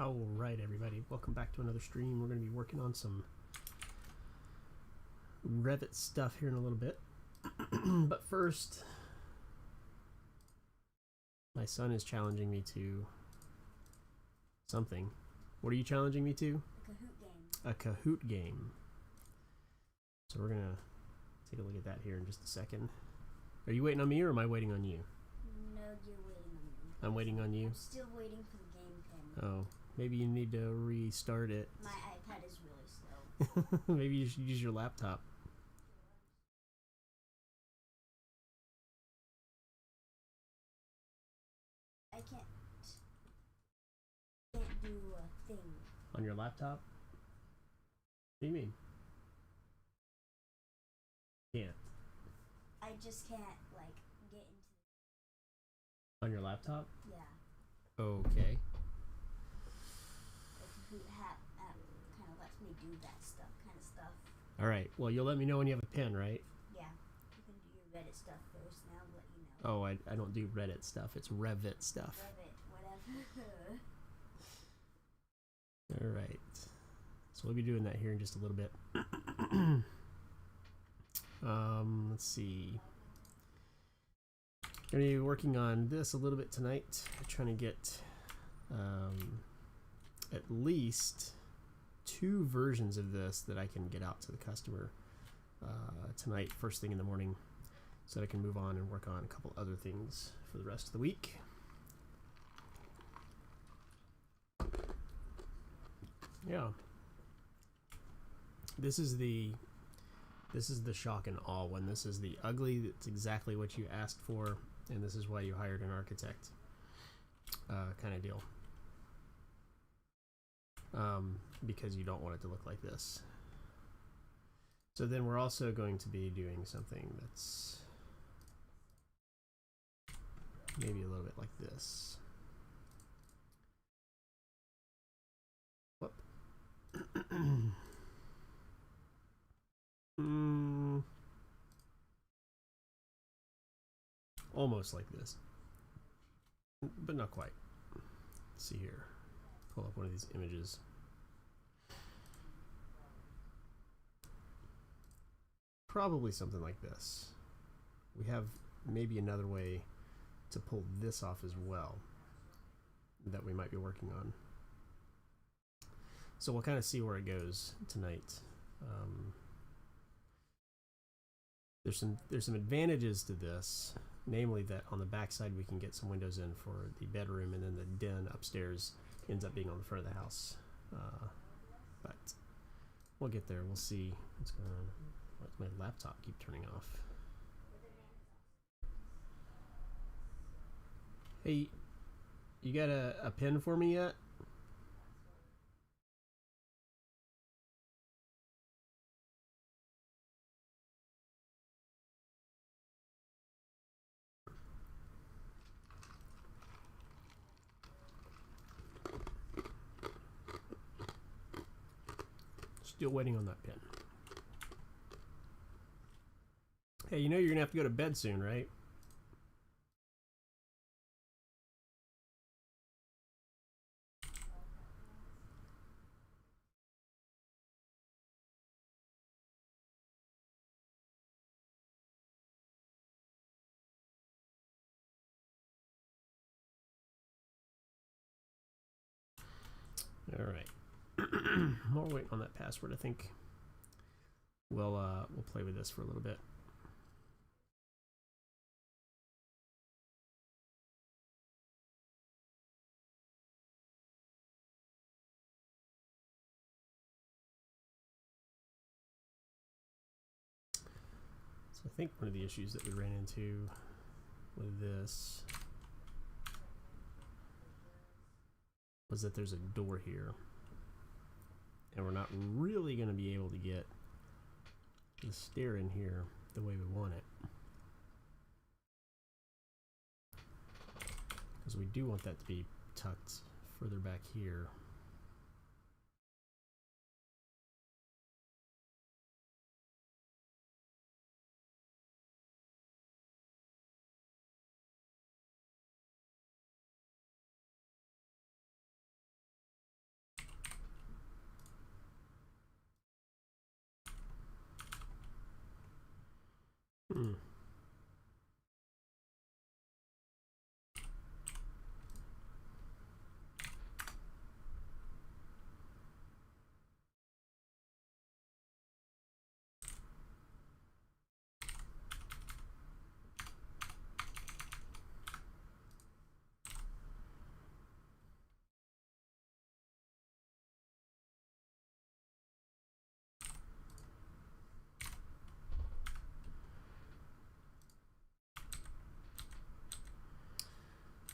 Alright everybody, welcome back to another stream. We're going to be working on some Revit stuff here in a little bit. But first, my son is challenging me to something. What are you challenging me to? A Kahoot game. So we're going to take a look at that here in just a second. Are you waiting on me or am I waiting on you? No, you're waiting on me. I'm waiting on you? I'm still waiting for the game pen. Oh, maybe you need to restart it. My iPad is really slow. Maybe you should use your laptop. I can't do a thing. On your laptop? What do you mean? Can't. I just can't, like, get into... On your laptop? Yeah. Okay. The Kahoot app kind of lets me do that kind of stuff. Alright, well you'll let me know when you have a pen, right? Yeah. You can do your Reddit stuff first, and I'll let you know. Oh, I don't do Reddit stuff, it's Revit stuff. Revit, whatever. Alright. So we'll be doing that here in just a little bit. Let's see. Going to be working on this a little bit tonight. Trying to get at least 2 versions of this that I can get out to the customer tonight, first thing in the morning, so that I can move on and work on a couple other things for the rest of the week. Yeah. This is the shock and awe one. This is the ugly, that's exactly what you asked for, and this is why you hired an architect kind of deal. Because you don't want it to look like this. So then we're also going to be doing something that's maybe a little bit like this. Whoop. Almost like this, but not quite. Let's see here. Pull up one of these images. Probably something like this. We have maybe another way to pull this off as well that we might be working on. So we'll kind of see where it goes tonight. There's some advantages to this, namely that on the back side we can get some windows in for the bedroom, and then the den upstairs ends up being on the front of the house. But we'll get there. We'll see what's going on. Why does my laptop keep turning off? Hey, you got a pen for me yet? Still waiting on that pen. Hey, you know you're gonna have to go to bed soon, right? All right. While we're waiting on that password, I think we'll play with this for a little bit. So I think one of the issues that we ran into with this was that there's a door here, and we're not really going to be able to get the stair in here the way we want it, because we do want that to be tucked further back here. Hmm.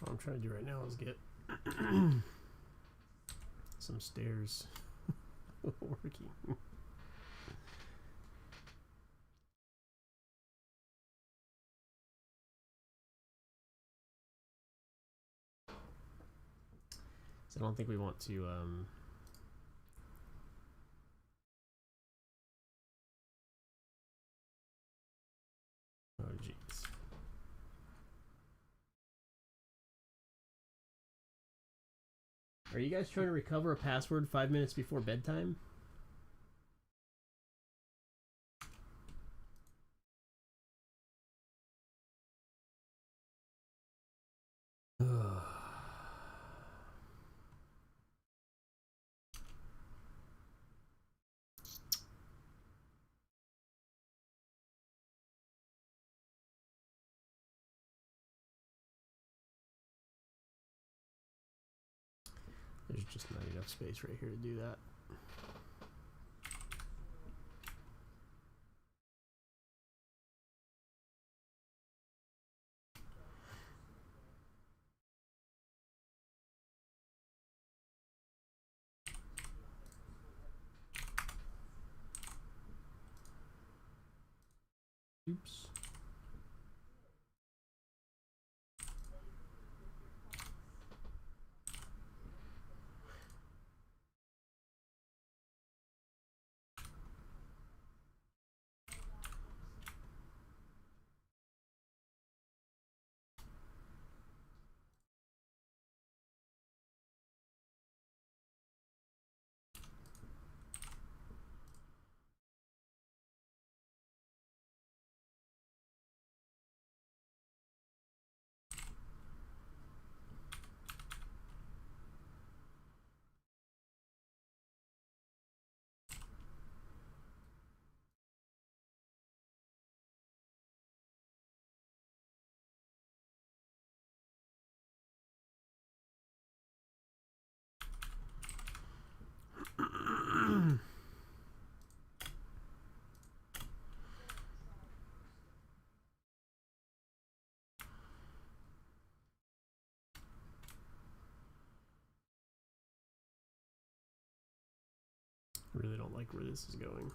What I'm trying to do right now is get some stairs working. So I don't think we want to oh jeez. Are you guys trying to recover a password 5 minutes before bedtime? There's just not enough space right here to do that. Oops. I really don't like where this is going.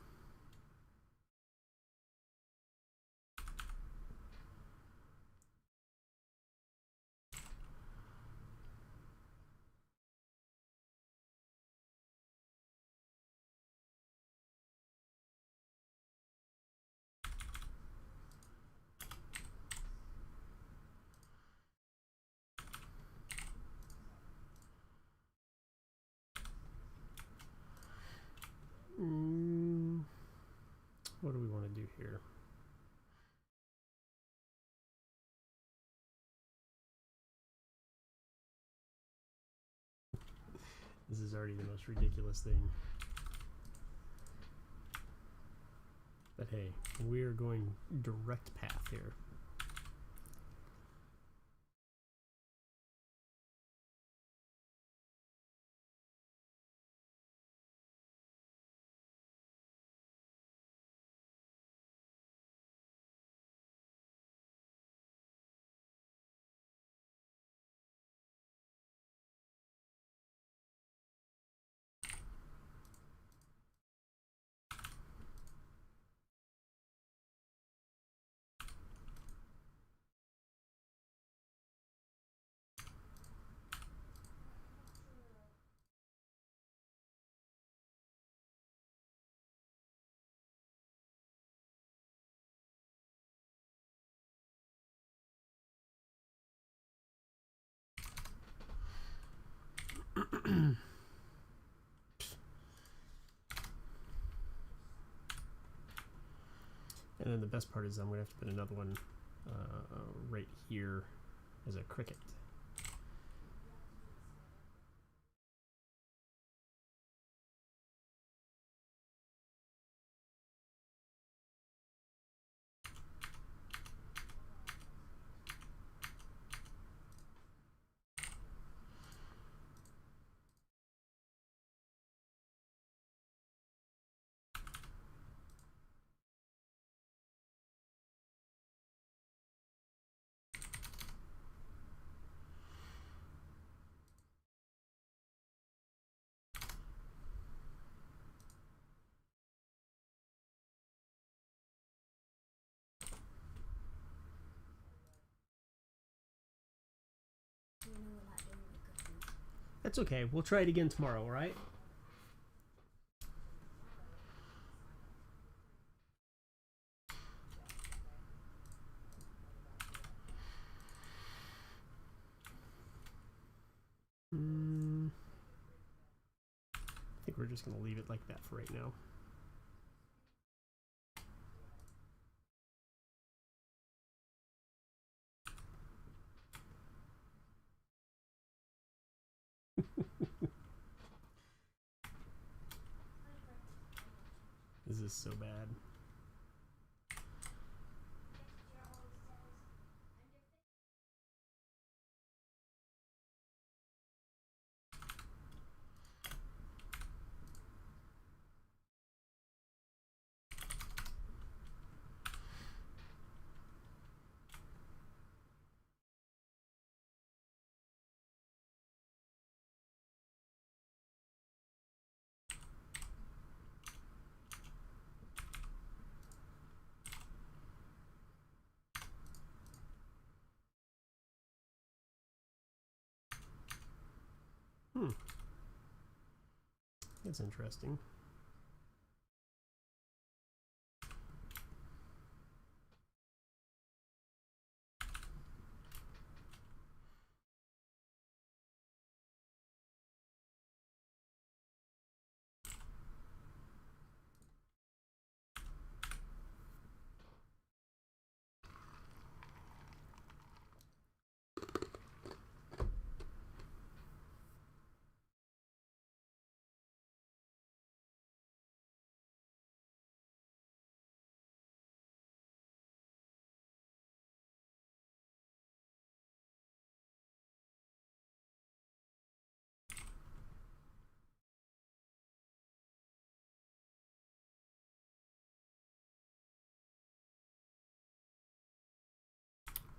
What do we want to do here? This is already the most ridiculous thing. But hey, we're going direct path here. And then the best part is I'm going to have to put another one right here as a cricket. You know we're not doing the cookies. That's okay. We'll try it again tomorrow, all right? I think we're just going to leave it like that for right now. This is so bad. That's interesting.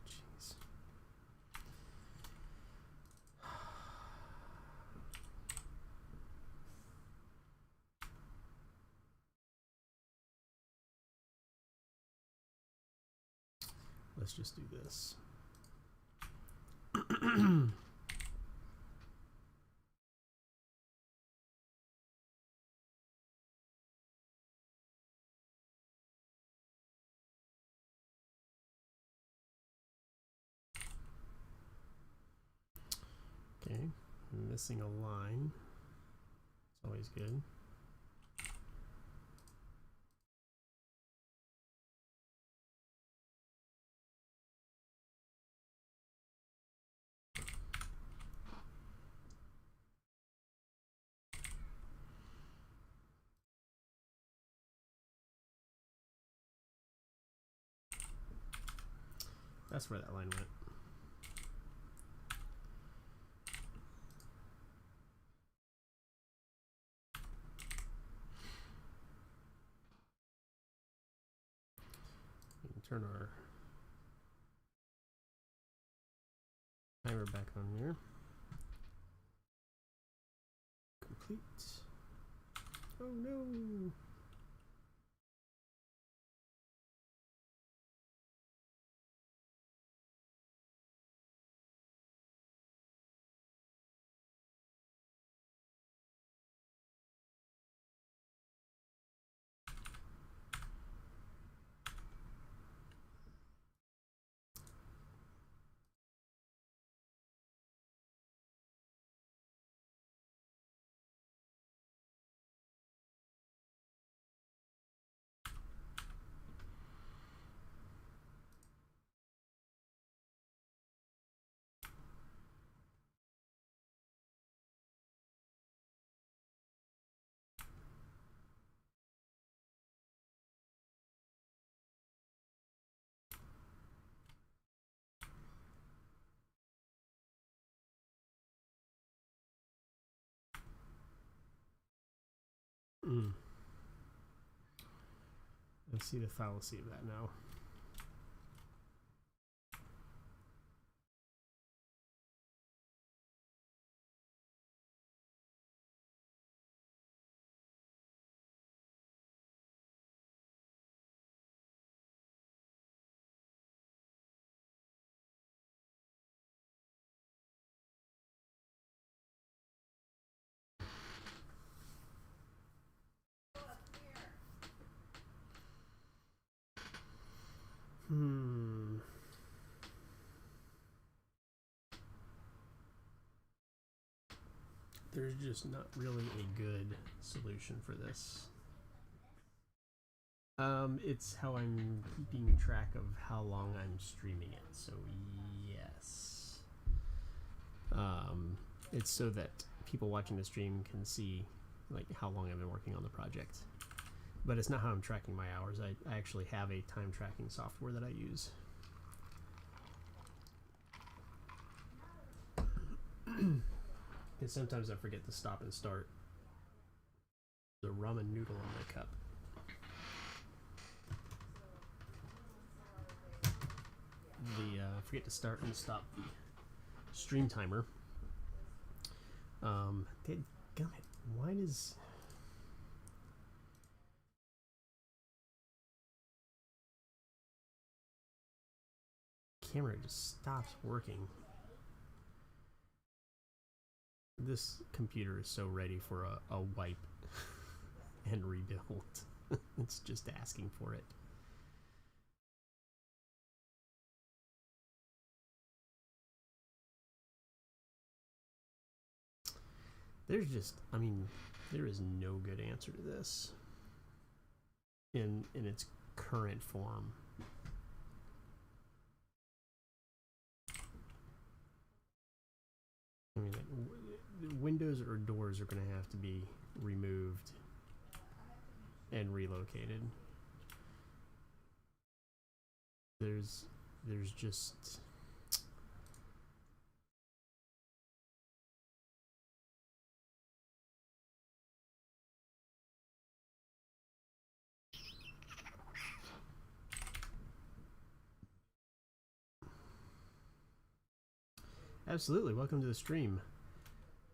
Jeez. Let's just do this. Okay, missing a line. It's always good. That's where that line went. We can turn our timer back on here. Complete. Oh no! I see the fallacy of that now. There's just not really a good solution for this. It's how I'm keeping track of how long I'm streaming it. So yes. It's so that people watching the stream can see like how long I've been working on the project. But it's not how I'm tracking my hours. I actually have a time tracking software that I use. And sometimes I forget to stop and start. The ramen noodle in my cup. Forget to start and stop the stream timer. Dadgummit, why does... camera just stops working. This computer is so ready for a wipe and rebuild. It's just asking for it. There's just, I mean, there is no good answer to this in its current form. I mean, like, windows or doors are going to have to be removed and relocated. There's just... Absolutely, welcome to the stream.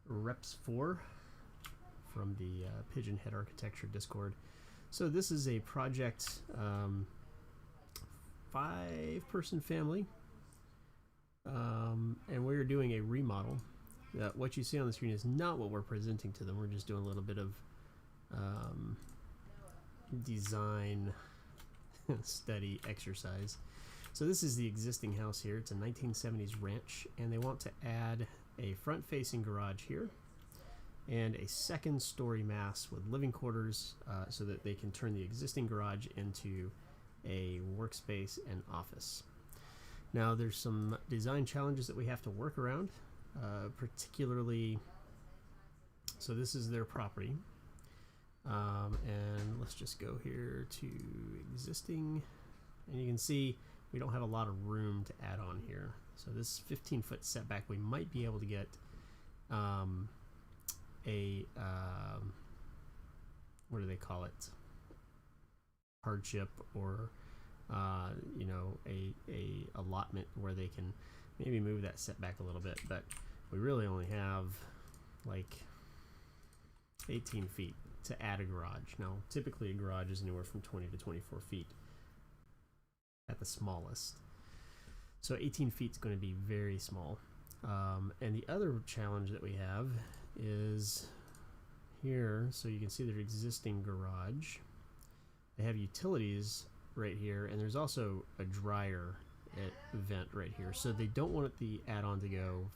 Reps 4 from the Pigeon Head Architecture Discord. So this is a project, 5-person family, and we're doing a remodel. What you see on the screen is not what we're presenting to them. We're just doing a little bit of design study exercise. So this is the existing house here. It's a 1970s ranch, and they want to add a front-facing garage here and a second-story mass with living quarters so that they can turn the existing garage into a workspace and office. Now there's some design challenges that we have to work around, particularly, so this is their property, and let's just go here to existing, and you can see we don't have a lot of room to add on here. So this 15-foot setback, we might be able to get what do they call it? Hardship, or you know, a allotment where they can maybe move that setback a little bit. But we really only have like 18 feet to add a garage. Now, typically a garage is anywhere from 20 to 24 feet at the smallest. So 18 feet is going to be very small. And the other challenge that we have is here. So you can see their existing garage. They have utilities right here, and there's also a dryer vent right here. So they don't want the add-on to go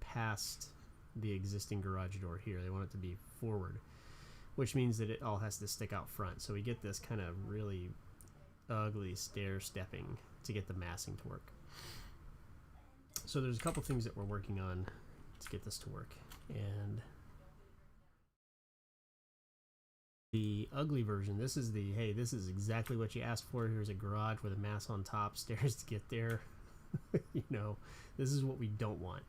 past the existing garage door here. They want it to be forward, which means that it all has to stick out front. So we get this kind of really ugly stair-stepping to get the massing to work. So there's a couple things that we're working on to get this to work. And the ugly version, this is the, hey, this is exactly what you asked for. Here's a garage with a mass on top, stairs to get there. You know, this is what we don't want.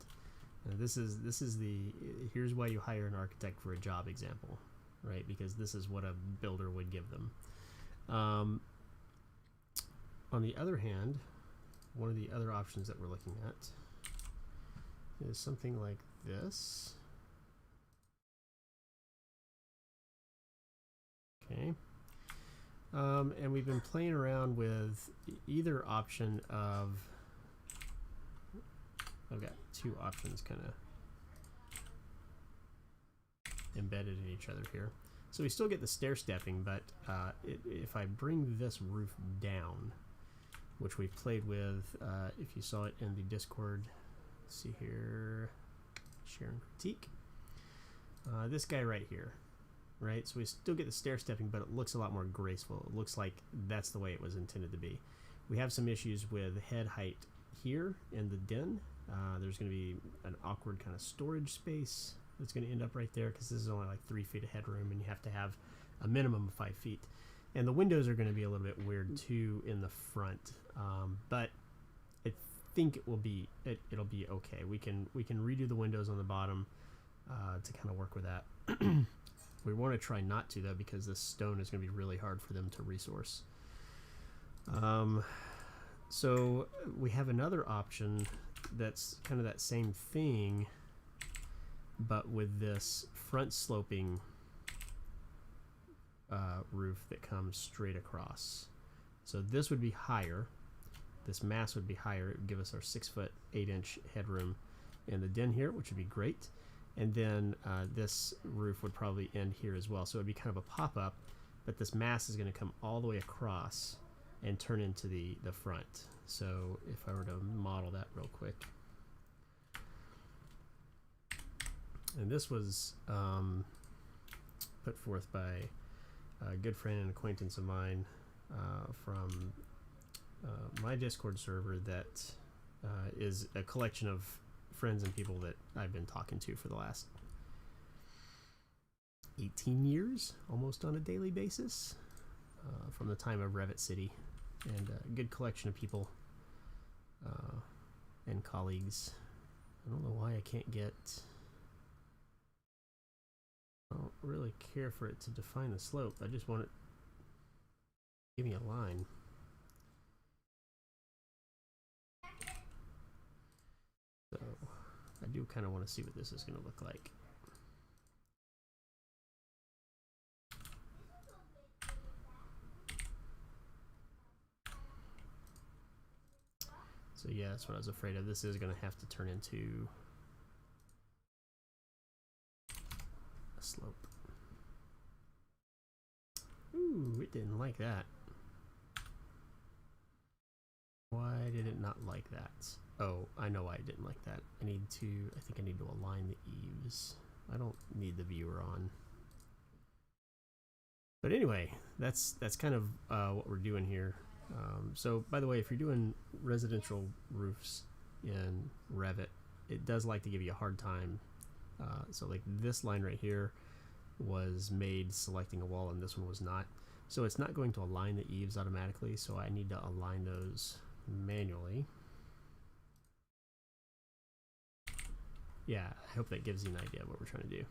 This is the, here's why you hire an architect for a job example, right? Because this is what a builder would give them. On the other hand, one of the other options that we're looking at is something like this. Okay. And we've been playing around with either option of, I've got two options kind of embedded in each other here. So we still get the stair stepping, but if I bring this roof down, which we played with, if you saw it in the Discord, let's see here, share and critique. This guy right here, right? So we still get the stair stepping, but it looks a lot more graceful. It looks like that's the way it was intended to be. We have some issues with head height here in the den. There's going to be an awkward kind of storage space that's going to end up right there, because this is only like 3 feet of headroom, and you have to have a minimum of 5 feet. And the windows are going to be a little bit weird too in the front, but I think it'll be okay. We can redo the windows on the bottom to kind of work with that. We want to try not to, though, because this stone is going to be really hard for them to resource. So we have another option that's kind of that same thing, but with this front sloping roof that comes straight across. So this would be higher. This mass would be higher. It would give us our 6 foot 8 inch headroom in the den here, which would be great. And then this roof would probably end here as well. So it would be kind of a pop-up, but this mass is going to come all the way across and turn into the front. So if I were to model that real quick. And this was put forth by a good friend and acquaintance of mine from my Discord server that is a collection of friends and people that I've been talking to for the last 18 years, almost on a daily basis, from the time of Revit City, and a good collection of people and colleagues. I don't know why I can't get, I don't really care for it to define the slope. I just want it to give me a line. So I do kind of want to see what this is going to look like. So yeah, that's what I was afraid of. This is going to have to turn into a slope. Ooh, it didn't like that. Why did it not like that? Oh, I know why I didn't like that. I think I need to align the eaves. I don't need the viewer on. But anyway, that's kind of what we're doing here. So by the way, if you're doing residential roofs in Revit, it does like to give you a hard time. So like this line right here was made selecting a wall, and this one was not. So it's not going to align the eaves automatically, so I need to align those manually. Yeah, I hope that gives you an idea of what we're trying to do.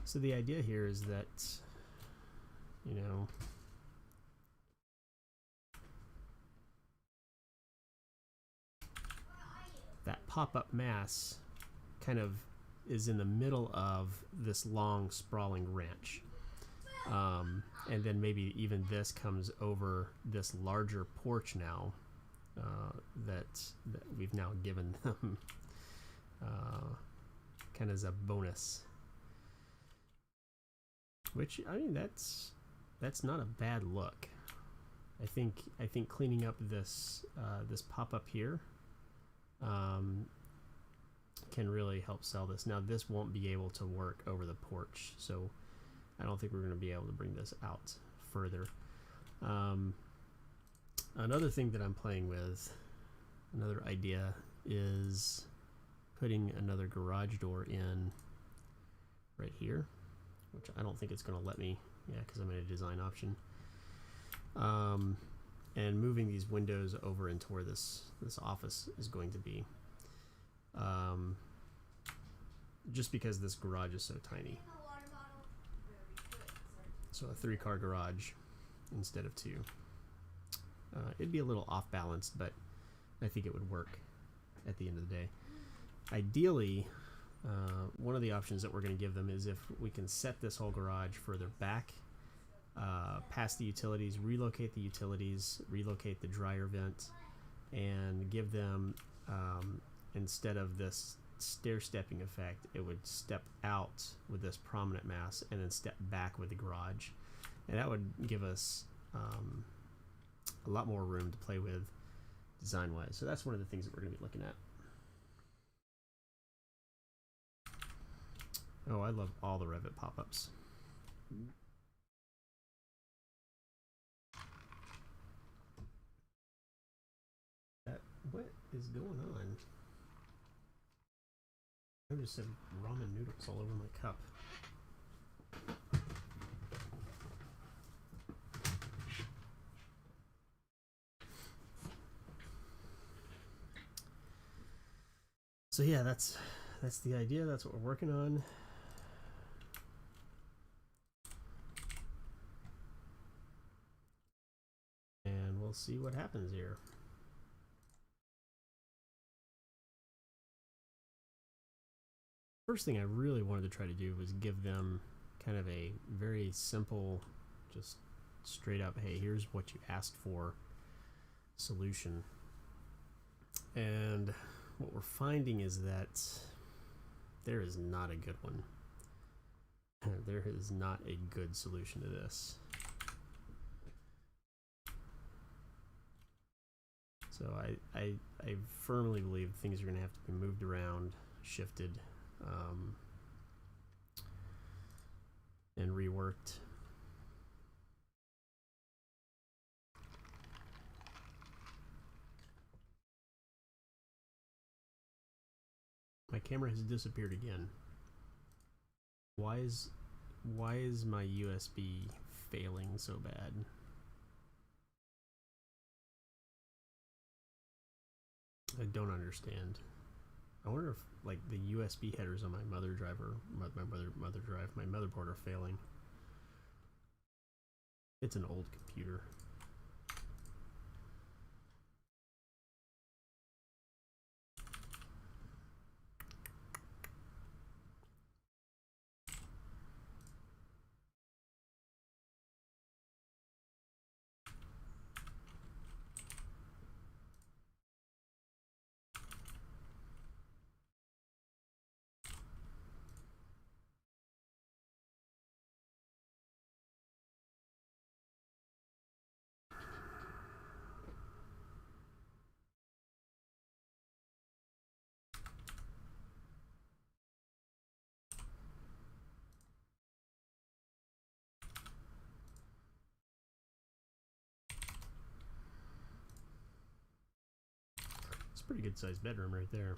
So the idea here is that, you know, that pop-up mass kind of is in the middle of this long sprawling ranch. And then maybe even this comes over this larger porch now that we've now given them kind of as a bonus. Which, I mean, that's not a bad look. I think cleaning up this this pop-up here can really help sell this. Now this won't be able to work over the porch, so I don't think we're going to be able to bring this out further. Another thing that I'm playing with, another idea, is putting another garage door in right here, which I don't think it's going to let me, yeah, because I'm in a design option. And moving these windows over into where this office is going to be. Just because this garage is so tiny. So a 3-car garage instead of 2. It'd be a little off balance, but I think it would work at the end of the day. Ideally, one of the options that we're going to give them is if we can set this whole garage further back, past the utilities, relocate the dryer vent, and give them, instead of this stair-stepping effect, it would step out with this prominent mass and then step back with the garage. And that would give us a lot more room to play with design-wise. So that's one of the things that we're going to be looking at. Oh, I love all the Revit pop-ups. What is going on? I just said ramen noodles all over my cup. So yeah, that's the idea. That's what we're working on. And we'll see what happens here. First thing I really wanted to try to do was give them kind of a very simple, just straight up, hey, here's what you asked for solution. And what we're finding is that there is not a good one. There is not a good solution to this. So I firmly believe things are going to have to be moved around, shifted, and reworked. My camera has disappeared again. Why is my USB failing so bad? I don't understand. I wonder if like the USB headers on my mother motherboard are failing. It's an old computer. It's a pretty good sized bedroom right there.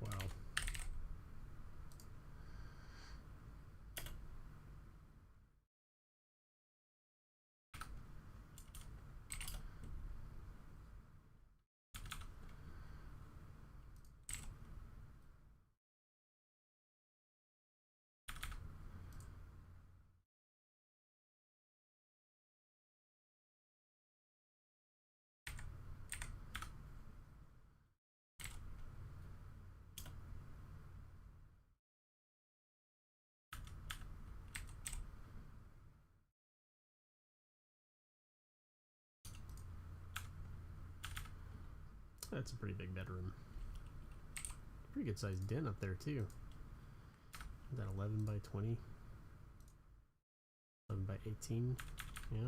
Wow. That's a pretty big bedroom. Pretty good sized den up there too. Is that 11 by 20? 11 by 18. Yeah.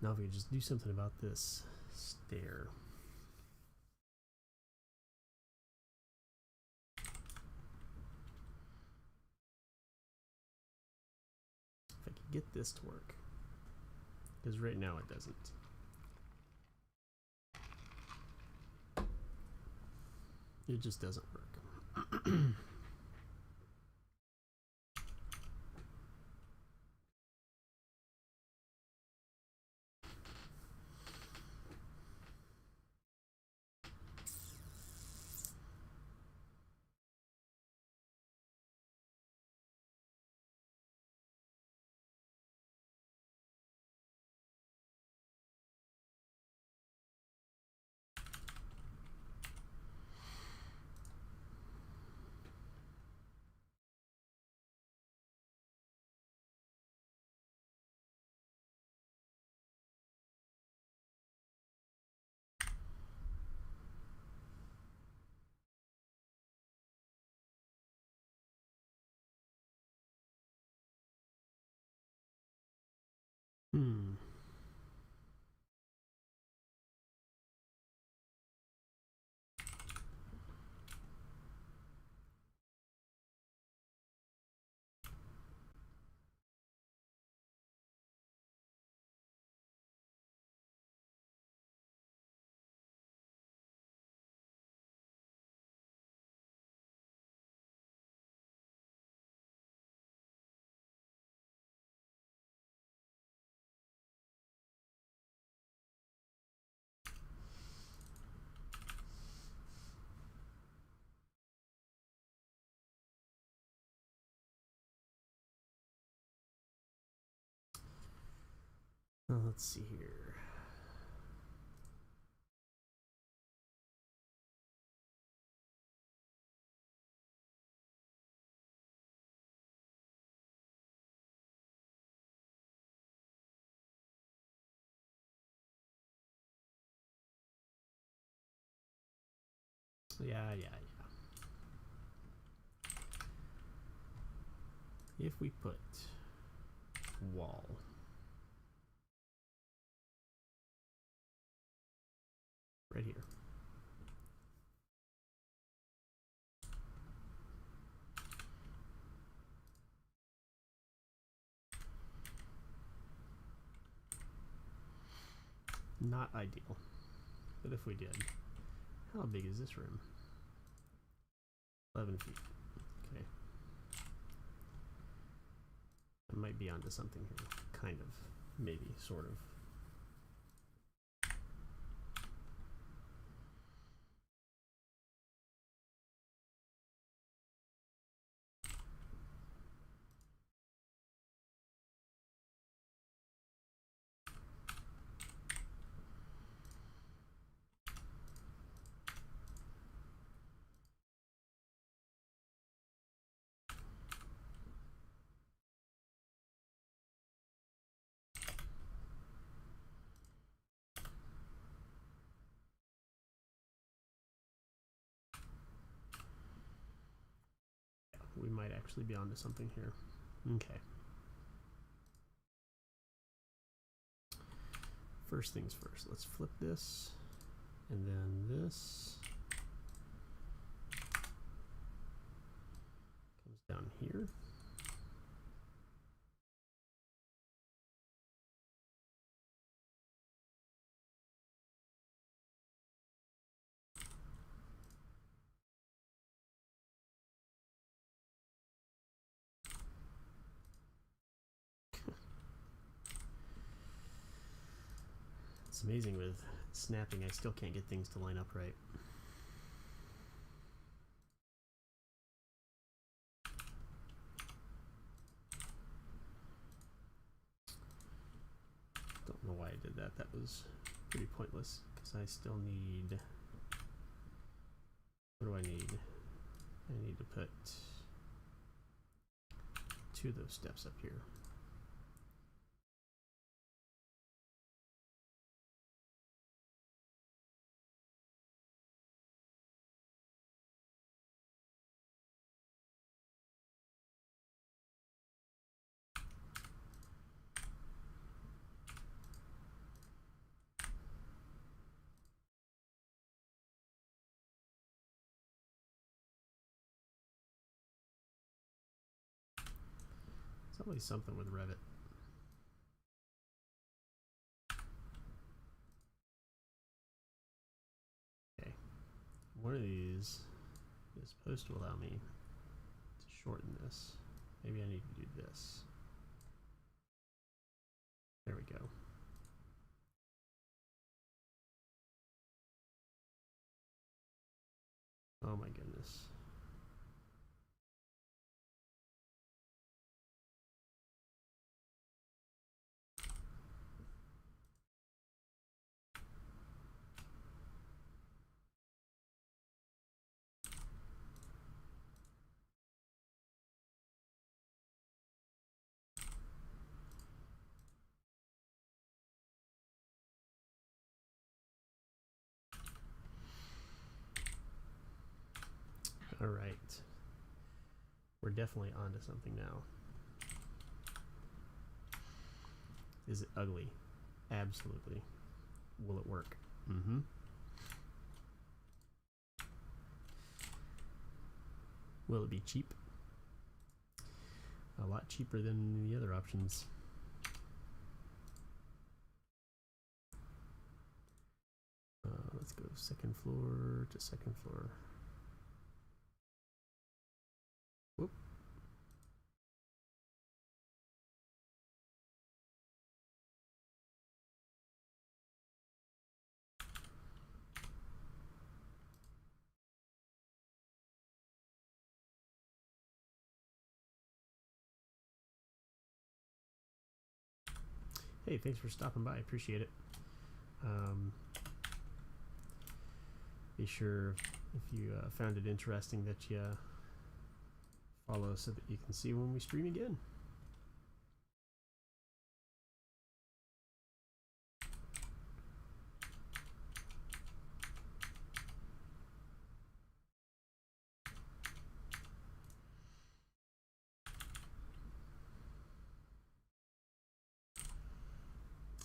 Now if we could just do something about this stair. If I could get this to work. Because right now it doesn't. It just doesn't work. Hmm. Let's see here. Yeah. If we put wall right here. Not ideal. But if we did, how big is this room? 11 feet. Okay. I might be onto something here. Kind of. Maybe. Sort of. We might actually be onto something here. Okay. First things first, let's flip this, and then this comes down here. It's amazing with snapping, I still can't get things to line up right. Don't know why I did that. That was pretty pointless because I still need. What do I need? I need to put 2 of those steps up here. Probably something with Revit. Okay. One of these is supposed to allow me to shorten this. Maybe I need to do this. There we go. Oh my goodness. All right. We're definitely onto something now. Is it ugly? Absolutely. Will it work? Mm-hmm. Will it be cheap? A lot cheaper than the other options. Let's go second floor to second floor. Whoop. Hey, thanks for stopping by. Appreciate it. Be sure if you found it interesting that you follow so that you can see when we stream again.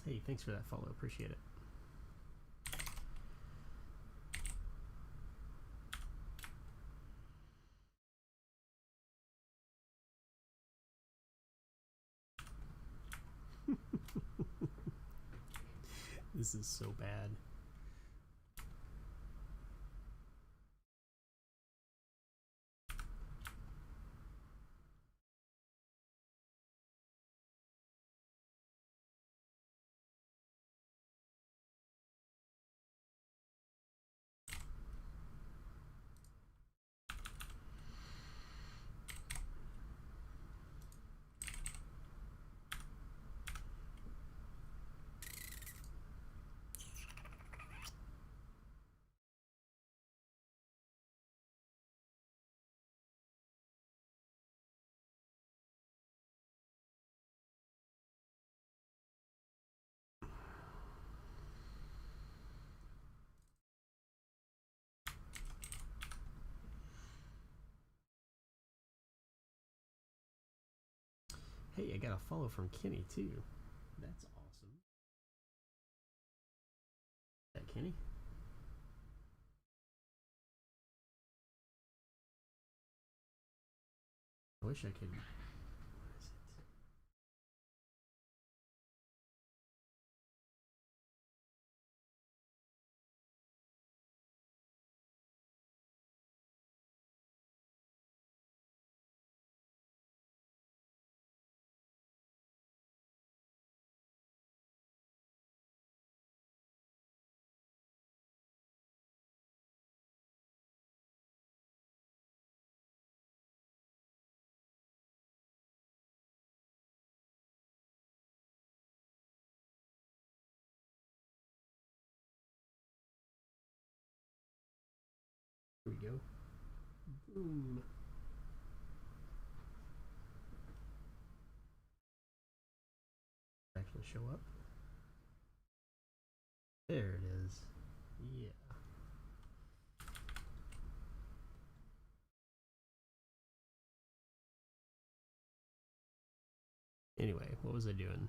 Hey, thanks for that follow. Appreciate it. This is so bad. Hey, I got a follow from Kenny too. That's awesome. Is that Kenny? I wish I could. What is it? Here we go. Boom. Actually show up. There it is. Yeah. Anyway, what was I doing?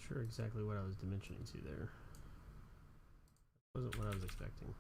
sure exactly what I was dimensioning to there. Wasn't what I was expecting.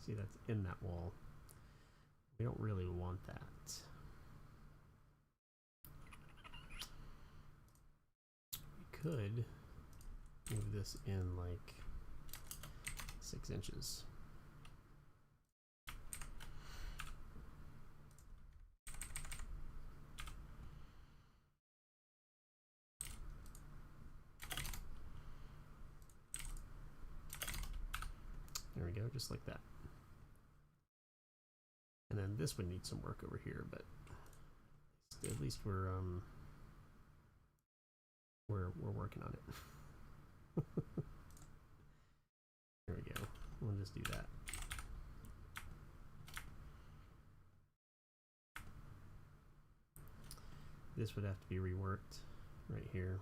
See, that's in that wall. We don't really want that. We could move this in like 6 inches. There we go, just like that. And then this would need some work over here, but at least we're working on it. There we go. We'll just do that. This would have to be reworked right here.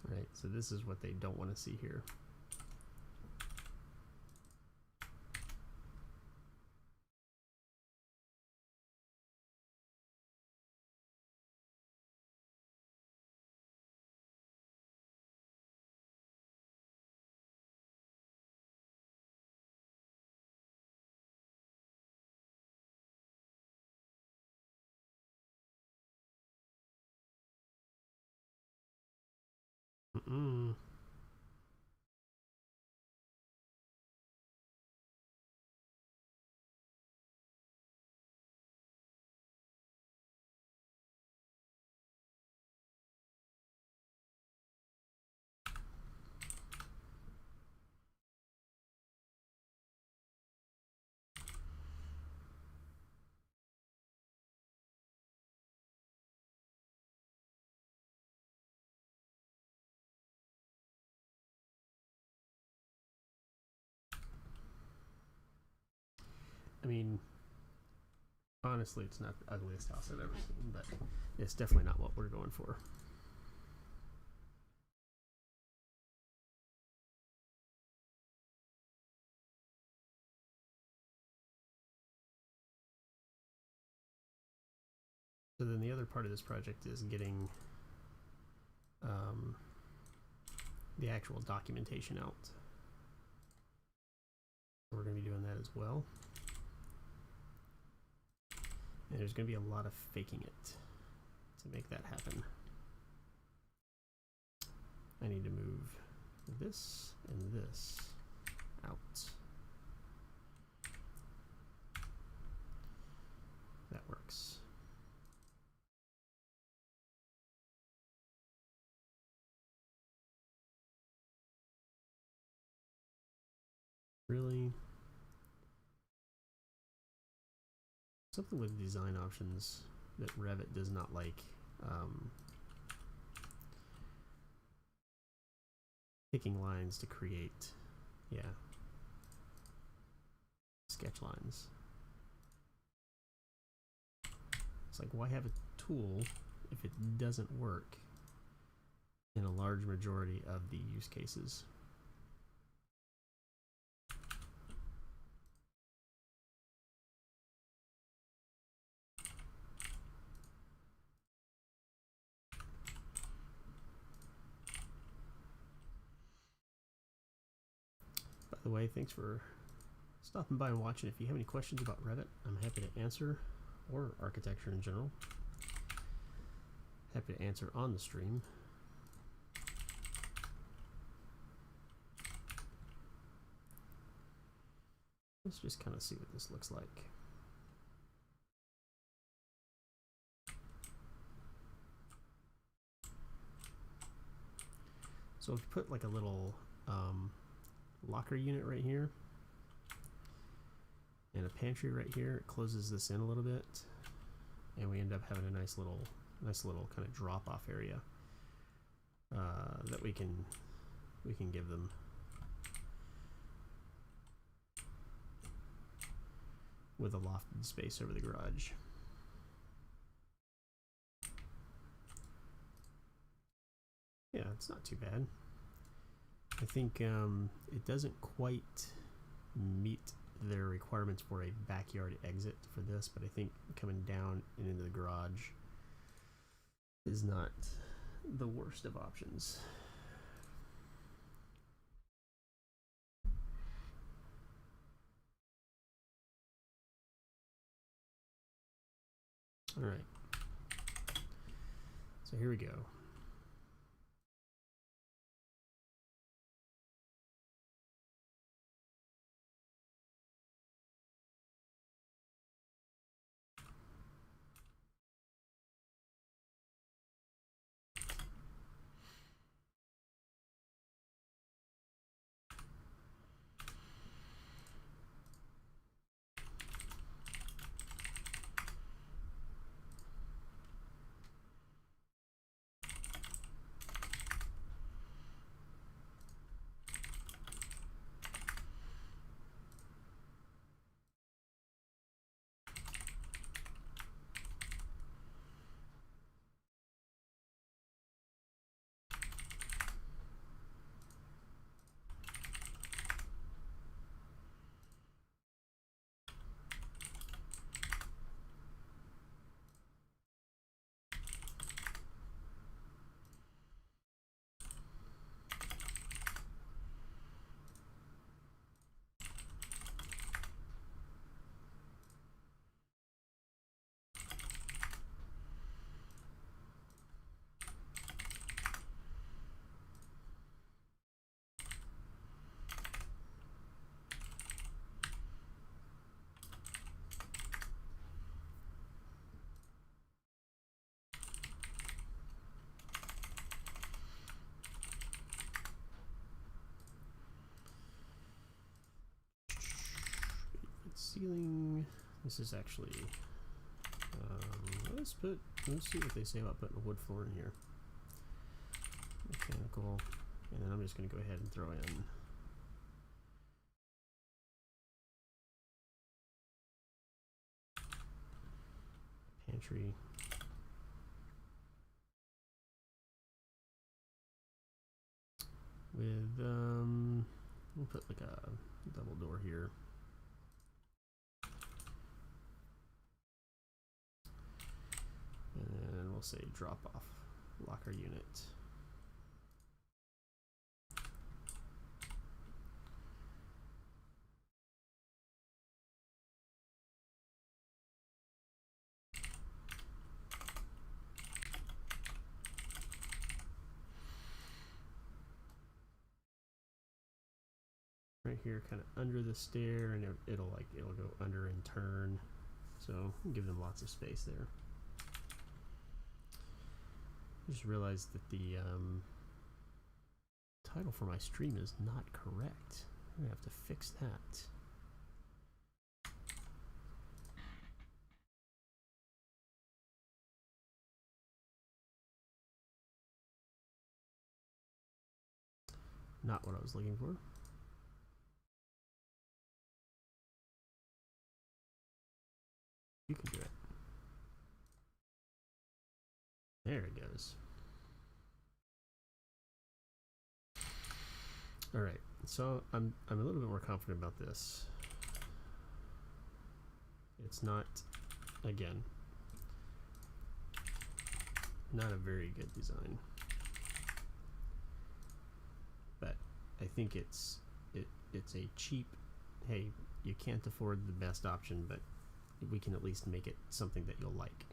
Right, so this is what they don't want to see here. Mm-mm. I mean, honestly, it's not the ugliest house I've ever seen, but it's definitely not what we're going for. So then the other part of this project is getting the actual documentation out. So we're going to be doing that as well. And there's going to be a lot of faking it to make that happen. I need to move this and this out. That works. Really? Something with design options that Revit does not like. Picking lines to create, sketch lines. It's like, why have a tool if it doesn't work in a large majority of the use cases? the way, thanks for stopping by and watching. If you have any questions about Revit, I'm happy to answer, or architecture in general. Happy to answer on the stream. Let's just kind of see what this looks like. So if you put like a little locker unit right here and a pantry right here, it closes this in a little bit, and we end up having a nice little kind of drop off area that we can give them. With a lofted space over the garage. Yeah, it's not too bad. I think it doesn't quite meet their requirements for a backyard exit for this, but I think coming down and into the garage is not the worst of options. All right, so here we go. Ceiling. This is actually. Let's see what they say about putting a wood floor in here. Mechanical, and then I'm just going to go ahead and throw in. Pantry. With we'll put like a double door here. And we'll say drop off locker unit. Right here, kind of under the stair, and it'll go under and turn. So give them lots of space there. I just realized that the title for my stream is not correct. I'm gonna have to fix that. Not what I was looking for. You can do it. There it goes. All right, so I'm a little bit more confident about this. It's not, again, not a very good design, but I think it it's a cheap, hey, you can't afford the best option, but we can at least make it something that you'll like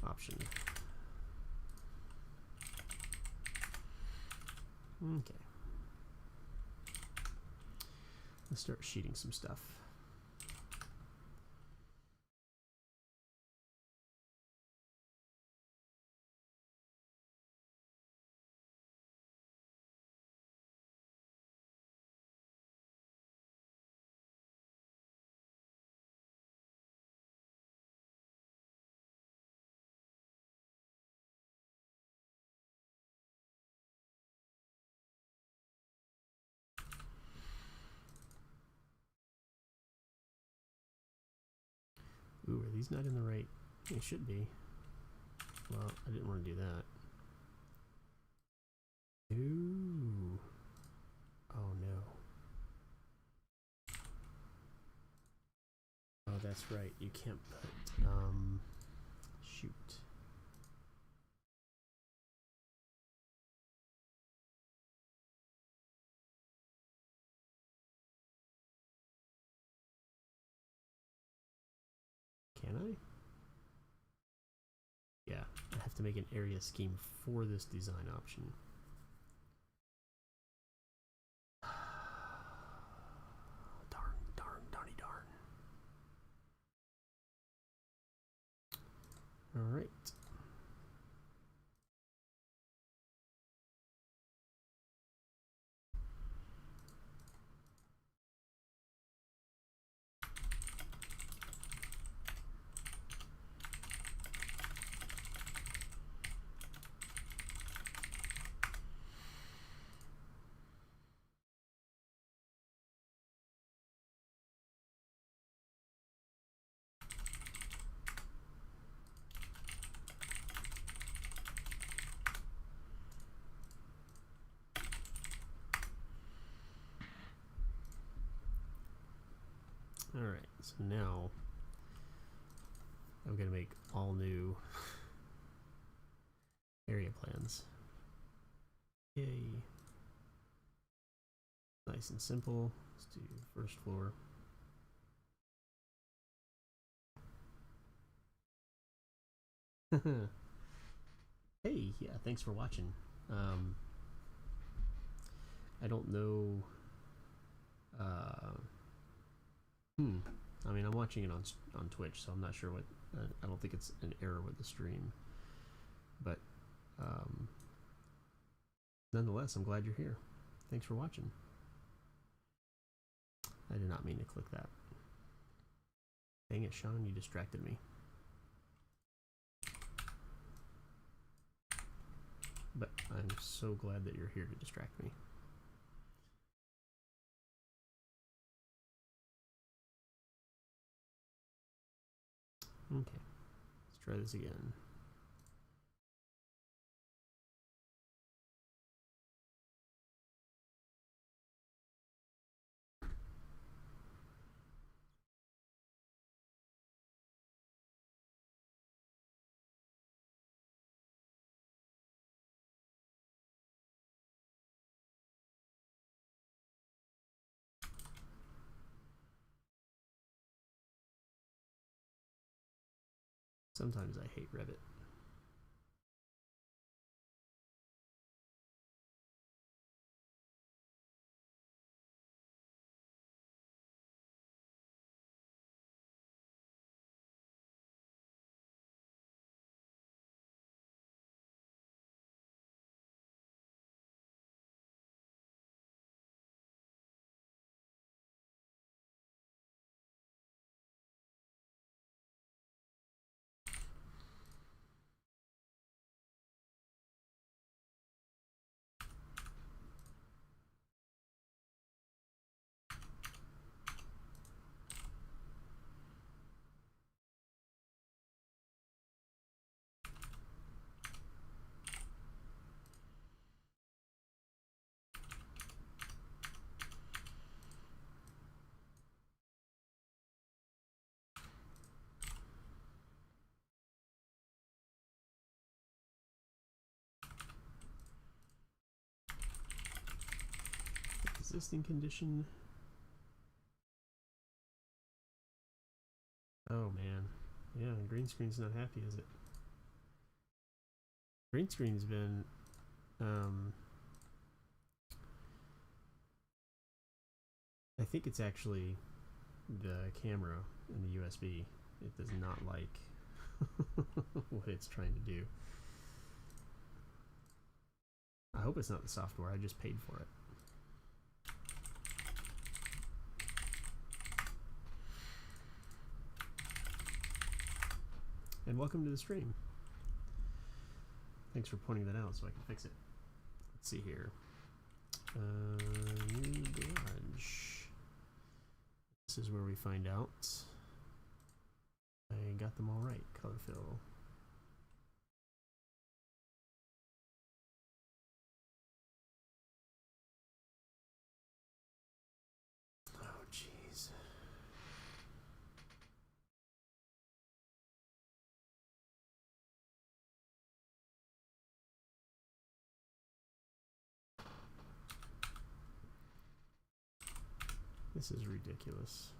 option. Okay. Let's start sheeting some stuff. Ooh, are these not in the right? They should be. Well, I didn't want to do that. Ooh. Oh no. Oh, that's right. You can't put, shoot. Can I? Yeah, I have to make an area scheme for this design option. Darny darn. All right. All right, so now I'm gonna make all new area plans. Yay. Nice and simple. Let's do first floor. Hey, yeah, thanks for watching. I don't know. I mean, I'm watching it on Twitch, so I'm not sure what. I don't think it's an error with the stream, but nonetheless, I'm glad you're here. Thanks for watching. I did not mean to click that. Dang it, Sean, you distracted me. But I'm so glad that you're here to distract me. Okay, let's try this again. Sometimes I hate Revit. existing condition. Oh man, yeah, green screen's not happy, is it? Green screen's been I think it's actually the camera in the USB. It does not like what it's trying to do. I hope it's not the software. I just paid for it. And welcome to the stream. Thanks for pointing that out so I can fix it. Let's see here. New garage. This is where we find out I got them all right. Color fill. Oh, jeez. This is ridiculous.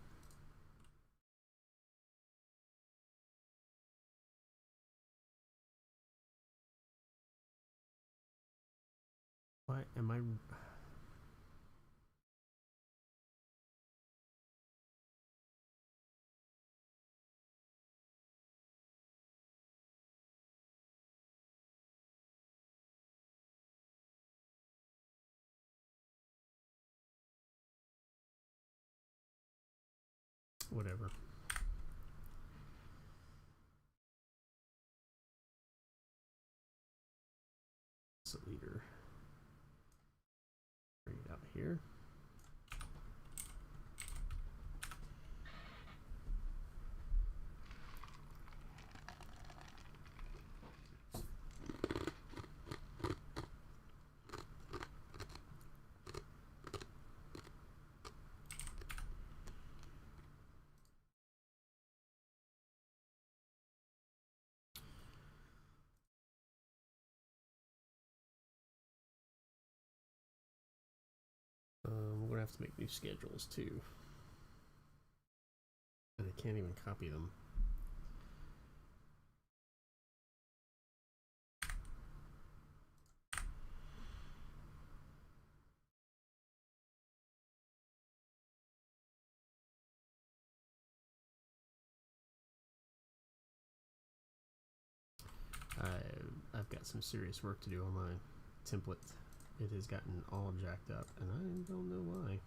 Why am I... Whatever. It's a leader. Bring it out here. We're gonna have to make new schedules too. And I can't even copy them. I've got some serious work to do on my template. It has gotten all jacked up, and I don't know why.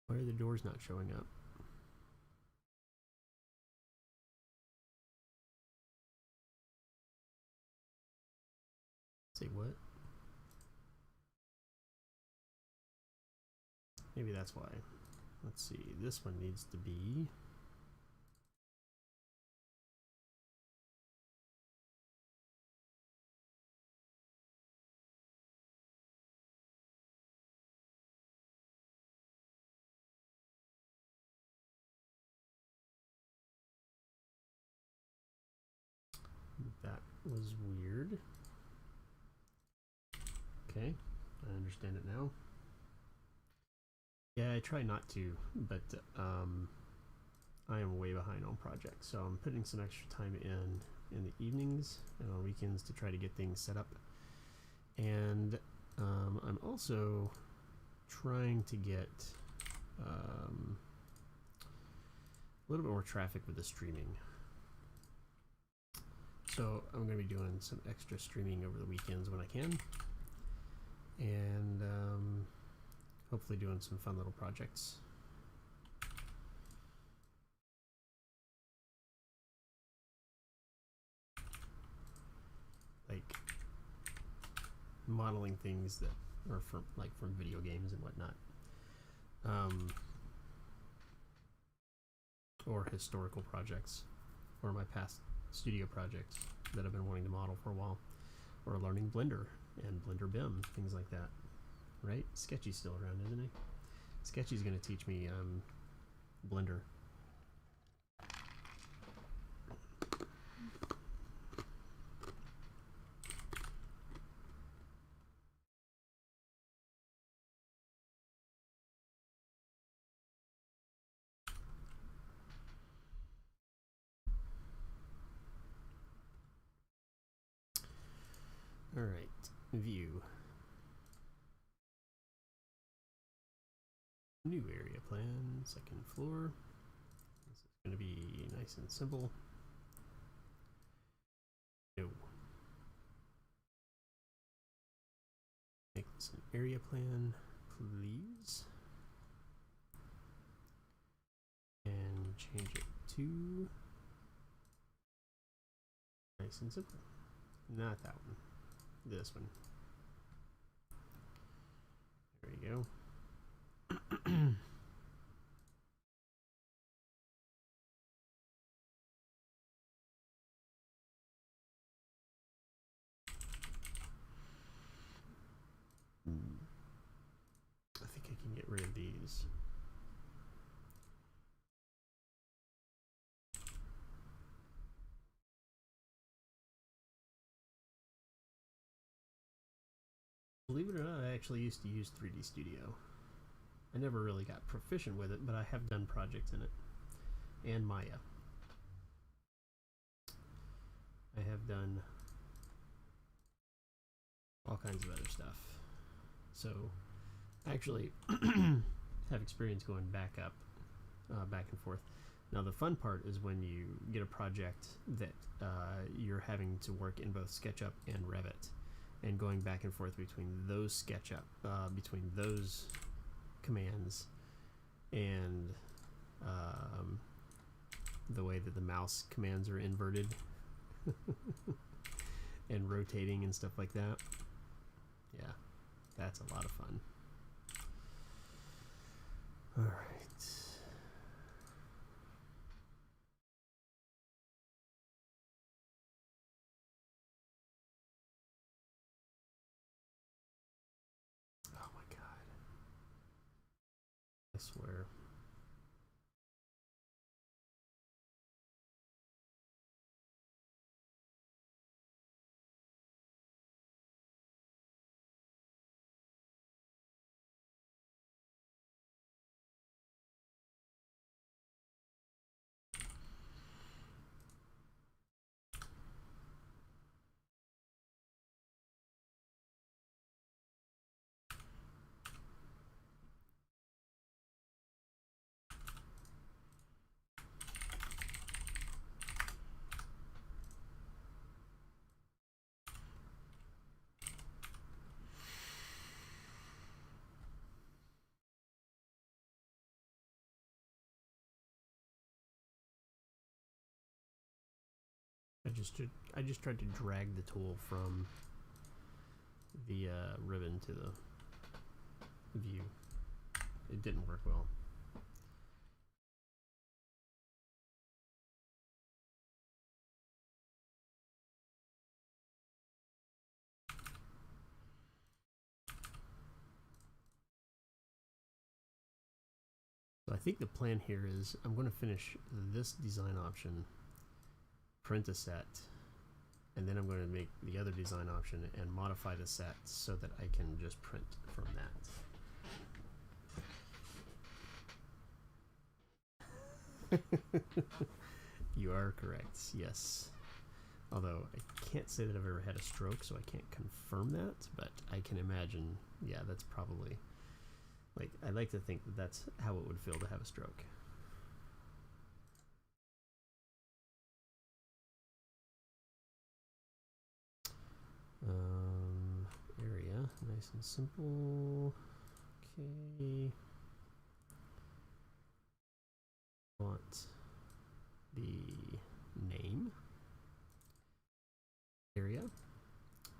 Why are the doors not showing up? Say what? Maybe that's why. Let's see. This one needs to be... That was weird. Okay, I understand it now. Yeah, I try not to, but I am way behind on projects, so I'm putting some extra time in the evenings and on weekends to try to get things set up. And I'm also trying to get a little bit more traffic with the streaming. So I'm going to be doing some extra streaming over the weekends when I can, and hopefully doing some fun little projects. Like modeling things that are from video games and whatnot, or historical projects, or my past studio projects that I've been wanting to model for a while, or learning Blender and Blender BIM, things like that. Right? Sketchy's still around, isn't he? Sketchy's going to teach me Blender. Alright, view. New area plan, second floor. This is going to be nice and simple. No. Make this an area plan, please. And change it to nice and simple. Not that one. This one. There we go. I think I can get rid of these. Believe it or not, I actually used to use 3D Studio. I never really got proficient with it, but I have done projects in it. And Maya. I have done all kinds of other stuff. So, I actually have experience going back and forth. Now, the fun part is when you get a project that you're having to work in both SketchUp and Revit, and going back and forth between those between those commands and the way that the mouse commands are inverted and rotating and stuff like that. Yeah, that's a lot of fun. All right. Oh my God. I swear. I just tried to drag the tool from the ribbon to the view. It didn't work well. So I think the plan here is I'm going to finish this design option, print a set, and then I'm going to make the other design option and modify the set so that I can just print from that. You are correct, yes. Although I can't say that I've ever had a stroke, so I can't confirm that, but I can imagine, yeah, that's probably, like, I like to think that that's how it would feel to have a stroke. Area, nice and simple. Okay. Want the name, area,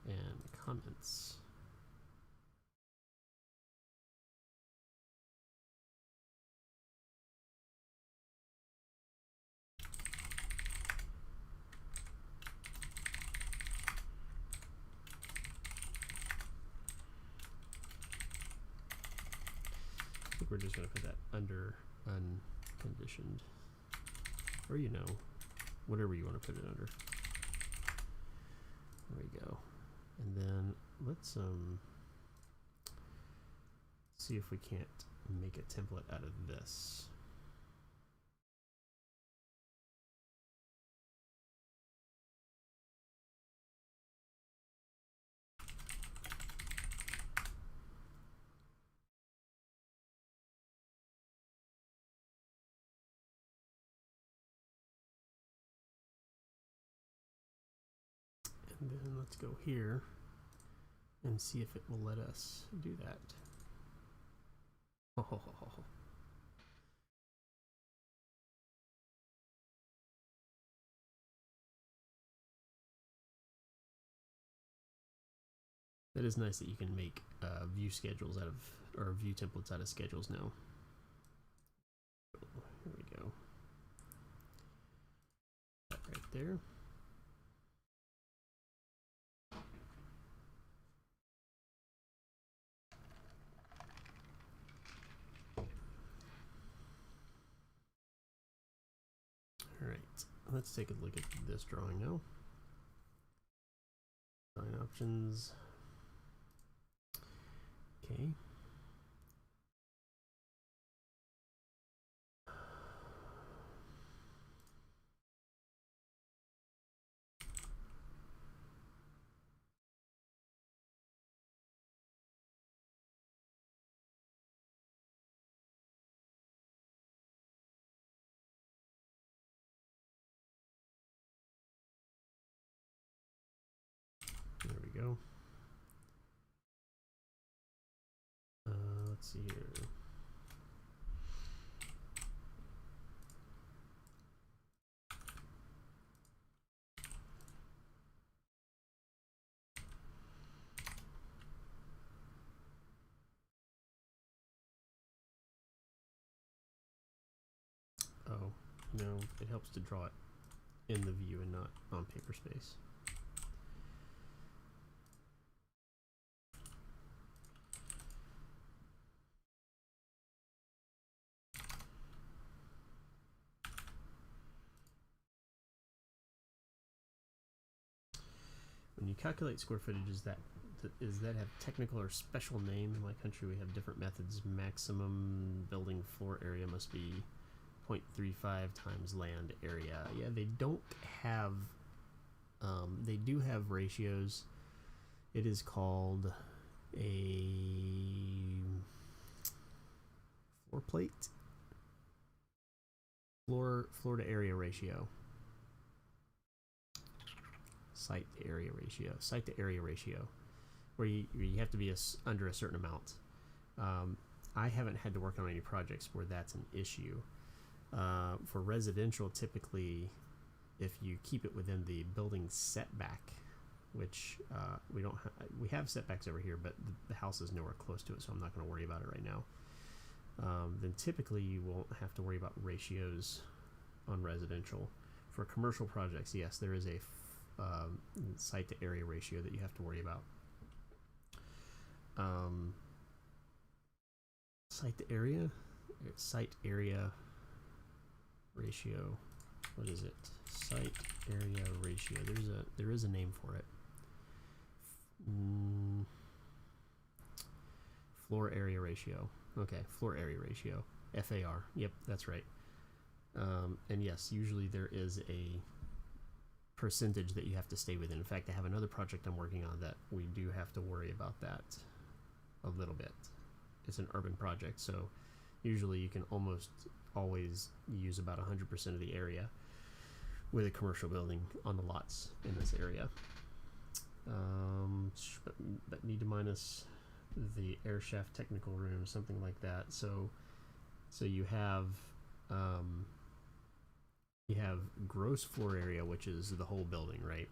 and comments. I think we're just going to put that under unconditioned, or whatever you want to put it under. There we go. And then let's see if we can't make a template out of this. And then let's go here and see if it will let us do that. Oh. That is nice that you can make view schedules out of, or view templates out of schedules now. Here we go. That right there. Alright, let's take a look at this drawing now. Design options. Okay. There we go. Let's see here. Oh, no, it helps to draw it in the view and not on paper space. When you calculate square footage, does that have technical or special name? In my country, we have different methods. Maximum building floor area must be 0.35 times land area. Yeah, they don't have. They do have ratios. It is called a floor plate. Floor to area ratio. Site to area ratio, where you have to be under a certain amount. I haven't had to work on any projects where that's an issue. For residential, typically, if you keep it within the building setback, which we have setbacks over here, but the house is nowhere close to it, so I'm not going to worry about it right now. Then typically you won't have to worry about ratios on residential. For commercial projects, yes, there is a site to area ratio that you have to worry about. Site area ratio. What is it? Site area ratio. There is a name for it. Floor area ratio. Okay, floor area ratio. FAR. Yep, that's right. And yes, usually there is a percentage that you have to stay within. In fact, I have another project I'm working on that we do have to worry about that a little bit. It's an urban project, so usually you can almost always use about 100% of the area with a commercial building on the lots in this area. But need to minus the air shaft technical room, something like that. So you have gross floor area, which is the whole building, right?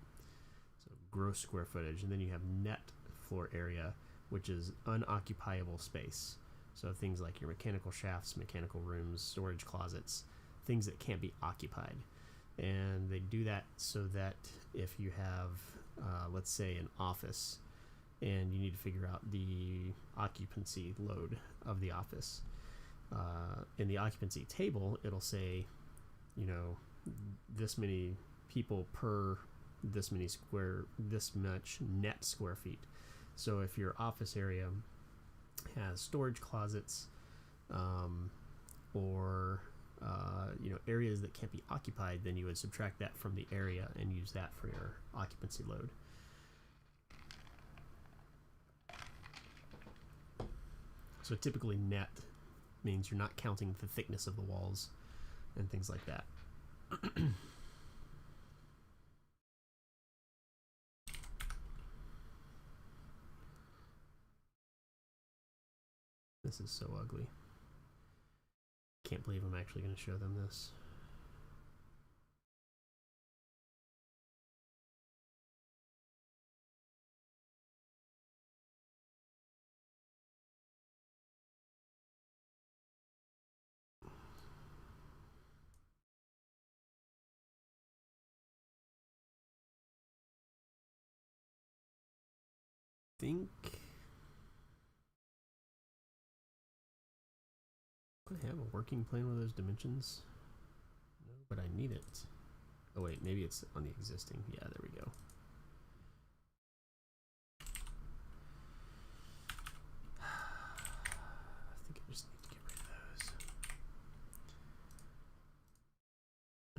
So gross square footage, and then you have net floor area, which is unoccupiable space. So things like your mechanical shafts, mechanical rooms, storage closets, things that can't be occupied. And they do that so that if you have, let's say, an office, and you need to figure out the occupancy load of the office. In the occupancy table, it'll say, this many people per this much net square feet. So if your office area has storage closets, or areas that can't be occupied, then you would subtract that from the area and use that for your occupancy load. So typically net means you're not counting the thickness of the walls and things like that. This is so ugly. Can't believe I'm actually going to show them this. Think I have a working plan with those dimensions. No, but I need it. Oh wait, maybe it's on the existing. Yeah, there we go. I think I just need to get rid of those.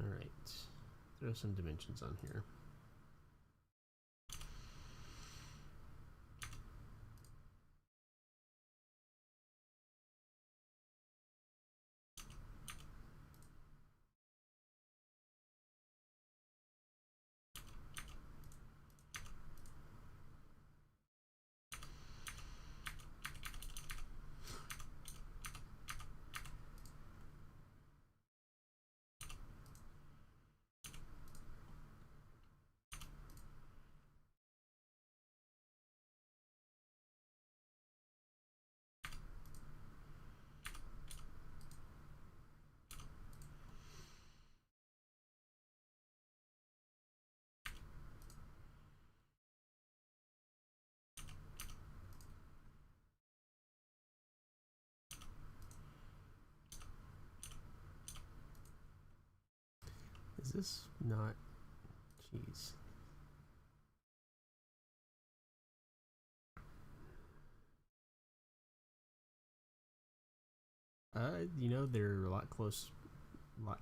Alright. Throw some dimensions on here. Is this not? Jeez. You know, they're a lot lot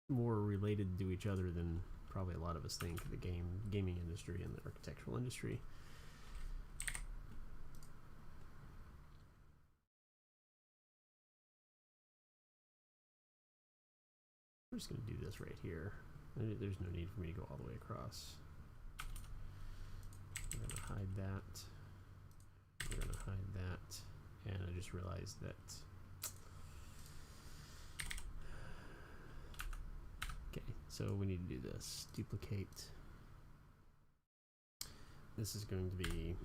more related to each other than probably a lot of us think. The gaming industry and the architectural industry. I'm just going to do this right here. There's no need for me to go all the way across. I'm going to hide that. We're going to hide that. And I just realized that. Okay, so we need to do this. Duplicate. This is going to be.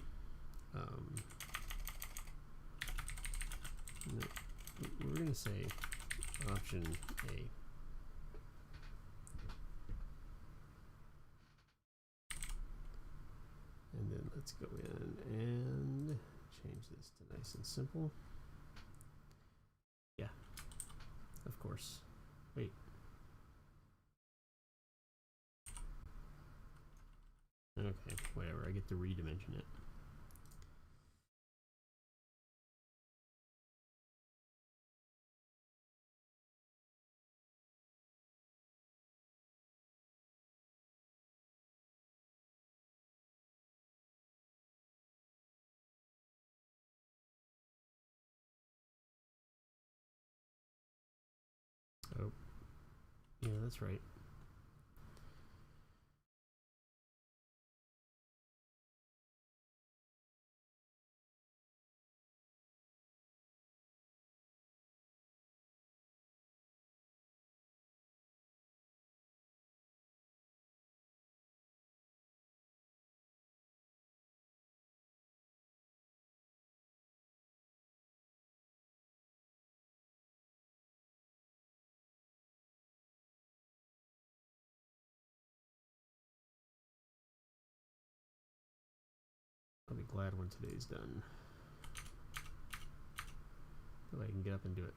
We're going to say option A. And then let's go in and change this to nice and simple. Yeah, of course. Wait. Okay, whatever. I get to redimension it. Oh, yeah, that's right. I'll be glad when today's done. So I can get up and do it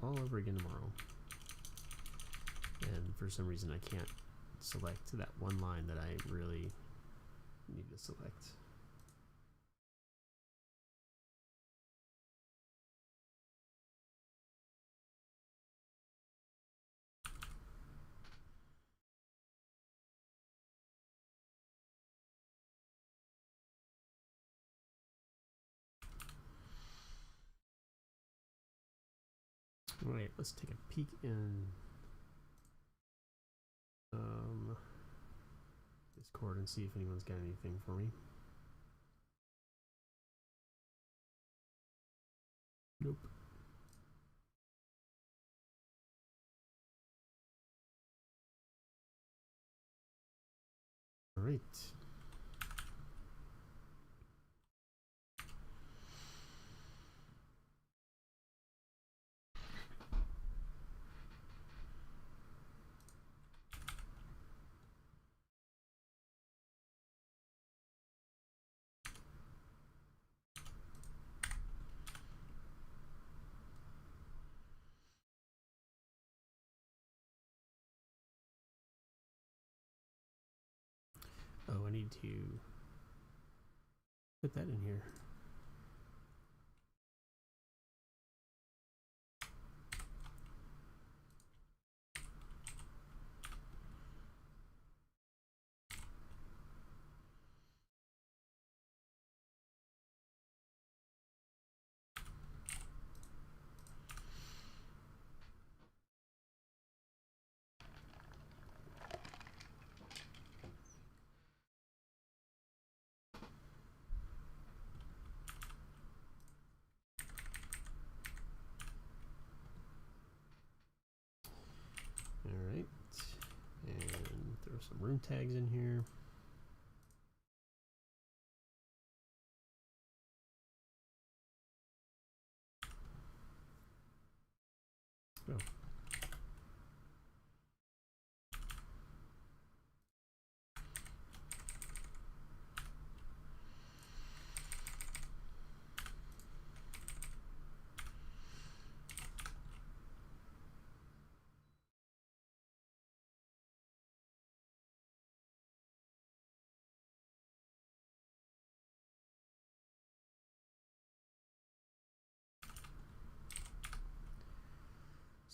all over again tomorrow. And for some reason I can't select that one line that I really need to select. Alright, let's take a peek in Discord and see if anyone's got anything for me. Nope. All right. Oh, I need to put that in here. All right. And throw some room tags in here. Oh.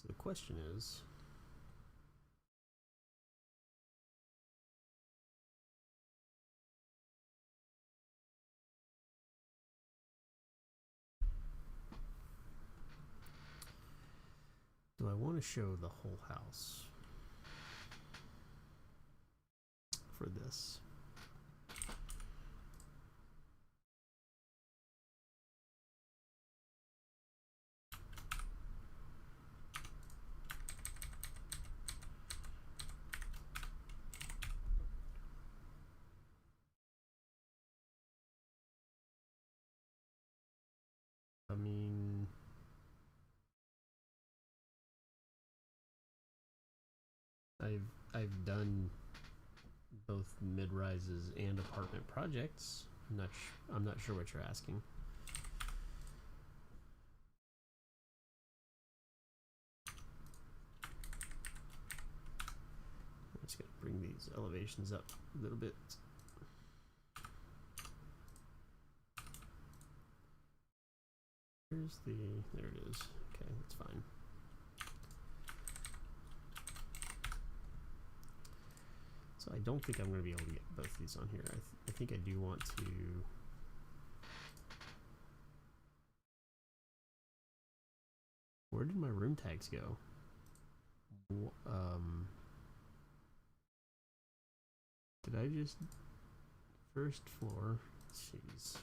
So the question is, do I want to show the whole house for this? I mean, I've done both mid-rises and apartment projects. I'm not sure what you're asking. I'm just gonna bring these elevations up a little bit. There it is. Okay, that's fine. So I don't think I'm going to be able to get both these on here. I think I do want to. Where did my room tags go? Did I just first floor? Jeez.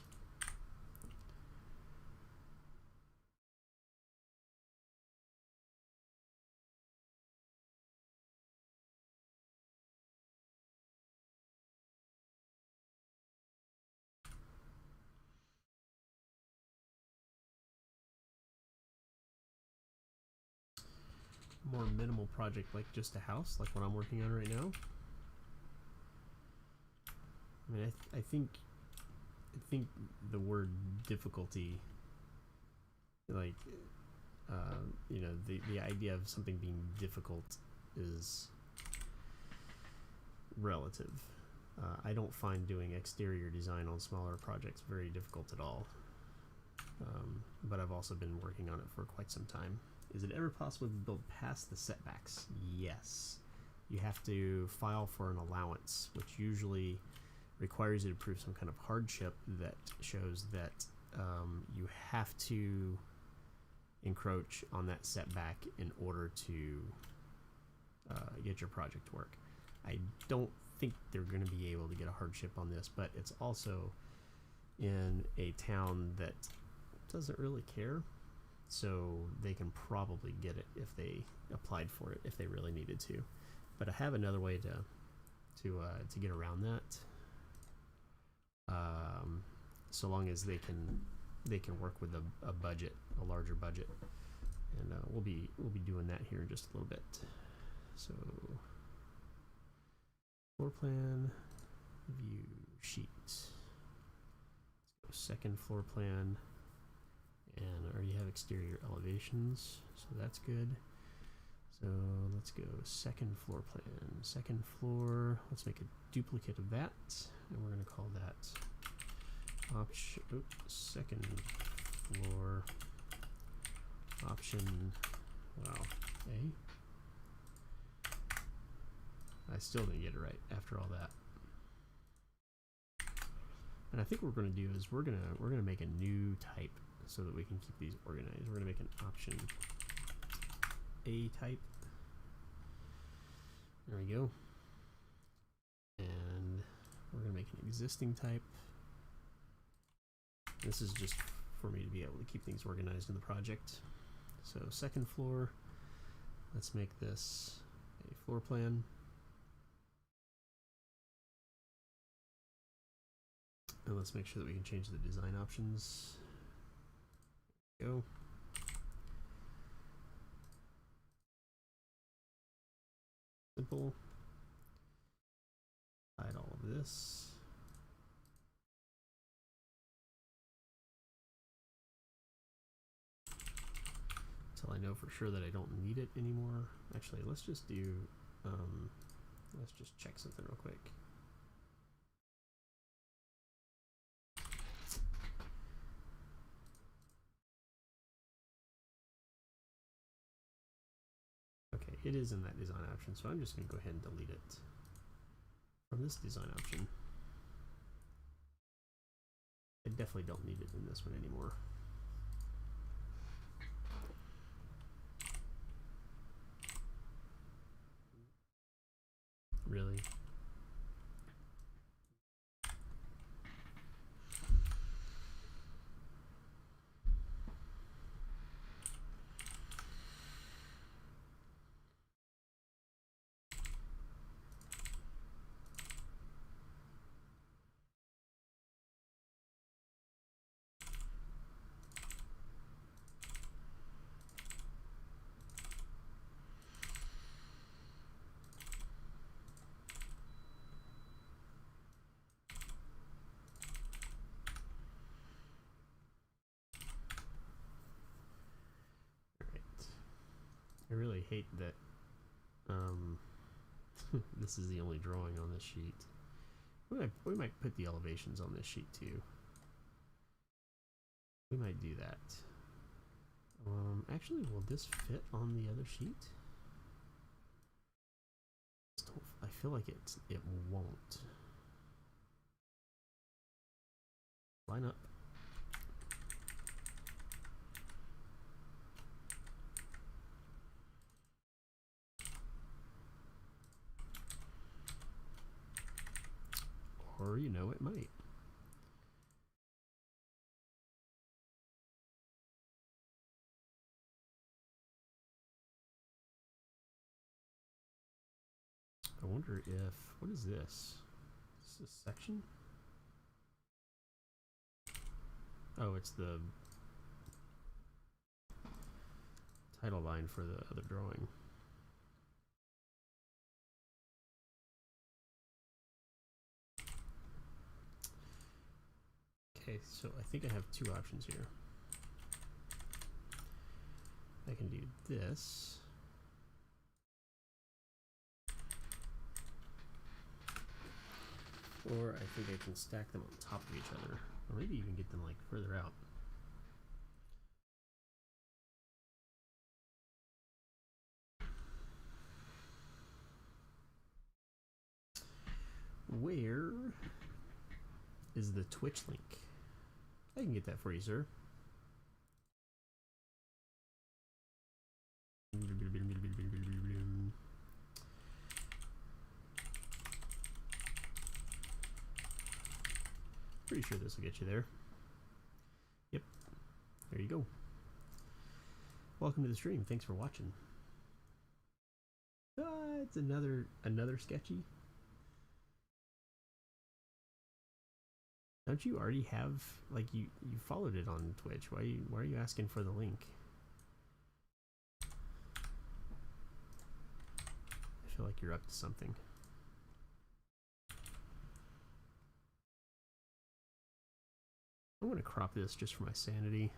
More minimal project, like just a house, like what I'm working on right now. I mean, I think the word difficulty, like, you know, the idea of something being difficult is relative. I don't find doing exterior design on smaller projects very difficult at all. But I've also been working on it for quite some time. Is it ever possible to build past the setbacks? Yes. You have to file for an allowance, which usually requires you to prove some kind of hardship that shows that you have to encroach on that setback in order to get your project to work. I don't think they're going to be able to get a hardship on this, but it's also in a town that doesn't really care so they can probably get it if they applied for it, if they really needed to. But I have another way to get around that. So long as they can work with a budget, a larger budget, and we'll be doing that here in just a little bit. So floor plan, view sheet. Let's go second floor plan, and I already have exterior elevations, so that's good. So let's go second floor plan. Second floor, let's make a duplicate of that, and we're going to call that second floor option, wow, A. I still didn't get it right after all that. And I think what we're going to do is we're gonna make a new type so that we can keep these organized. We're going to make an option A type. There we go. And we're going to make an existing type. This is just for me to be able to keep things organized in the project. So second floor, let's make this a floor plan. And let's make sure that we can change the design options. There we go. Simple. Hide all of this. Until I know for sure that I don't need it anymore. Actually, let's just do, let's just check something real quick. Okay, it is in that design option, so I'm just going to go ahead and delete it from this design option. I definitely don't need it in this one anymore. Really? I really hate that this is the only drawing on this sheet. We might put the elevations on this sheet too. We might do that. Actually, will this fit on the other sheet? I feel like it won't. Line up. Or, you know, it might. I wonder if, what is this? Is this a section? Oh, it's the title line for the other drawing. Okay, so I think I have two options here. I can do this. Or I think I can stack them on top of each other. Or maybe even get them like further out. Where is the Twitch link? I can get that for you, sir. Pretty sure this will get you there. Yep. There you go. welcome to the stream. Thanks for watching. It's another sketchy. Don't you already have, like, you followed it on Twitch? Why are you asking for the link? I feel like you're up to something. I'm gonna crop this just for my sanity.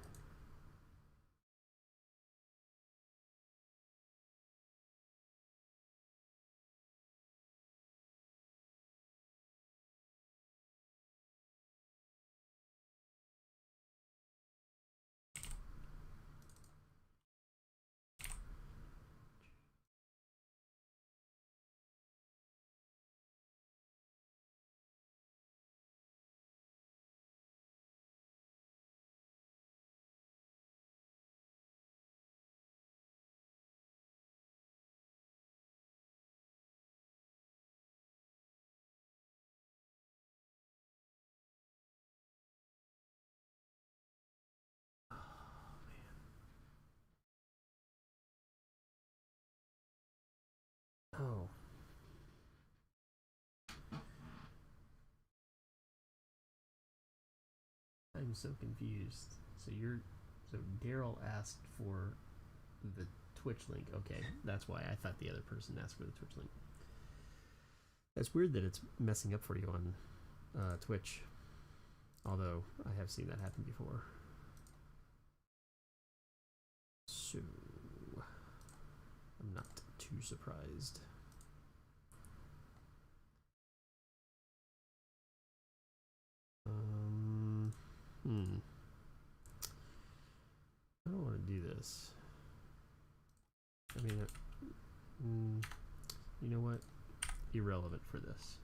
Oh. I'm so confused. So Daryl asked for the Twitch link. Okay, that's why I thought the other person asked for the Twitch link. That's weird that it's messing up for you on Twitch. Although I have seen that happen before. So I'm not too surprised. I don't want to do this. I mean, you know what? Irrelevant for this.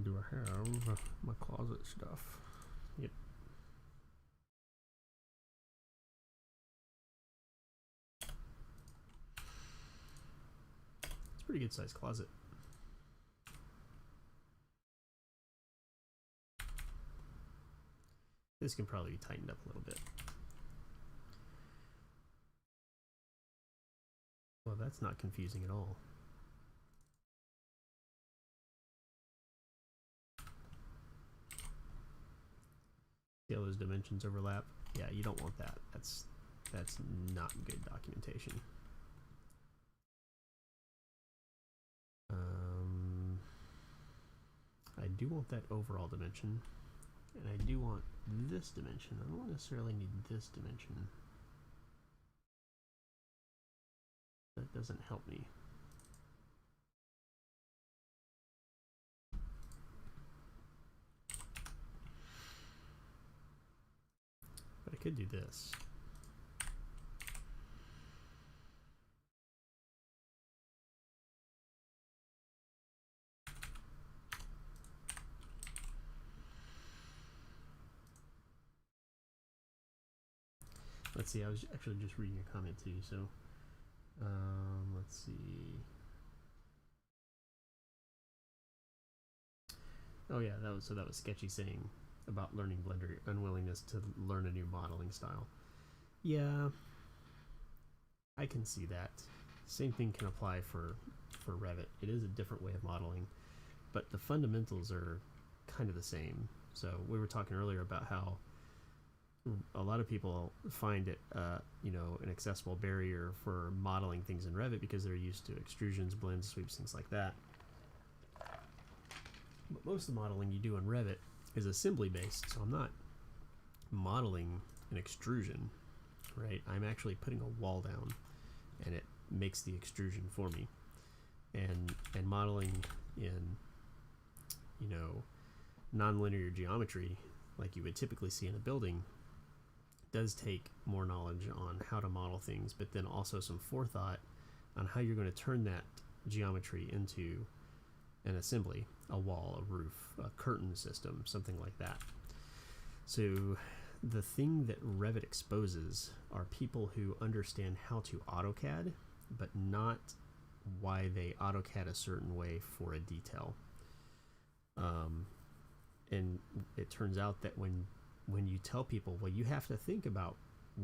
Do I have my closet stuff? Yep. It's a pretty good sized closet. This can probably be tightened up a little bit. Well, that's not confusing at all. See how those dimensions overlap? Yeah, you don't want that. That's not good documentation. I do want that overall dimension, and I do want this dimension. I don't necessarily need this dimension. That doesn't help me. But I could do this. Let's see, I was actually just reading your comment too, so let's see. Oh yeah, that was Sketchy saying about learning Blender, unwillingness to learn a new modeling style. Yeah, I can see that. Same thing can apply for Revit. It is a different way of modeling, but the fundamentals are kind of the same. So we were talking earlier about how a lot of people find it, you know, an accessible barrier for modeling things in Revit because they're used to extrusions, blends, sweeps, things like that. But most of the modeling you do in Revit is assembly based, so I'm not modeling an extrusion, right? I'm actually putting a wall down, and it makes the extrusion for me. And modeling in, you know, nonlinear geometry, like you would typically see in a building, does take more knowledge on how to model things, but then also some forethought on how you're going to turn that geometry into an assembly, a wall, a roof, a curtain system, something like that. So the thing that Revit exposes are people who understand how to AutoCAD, but not why they AutoCAD a certain way for a detail. And it turns out that when you tell people, well, you have to think about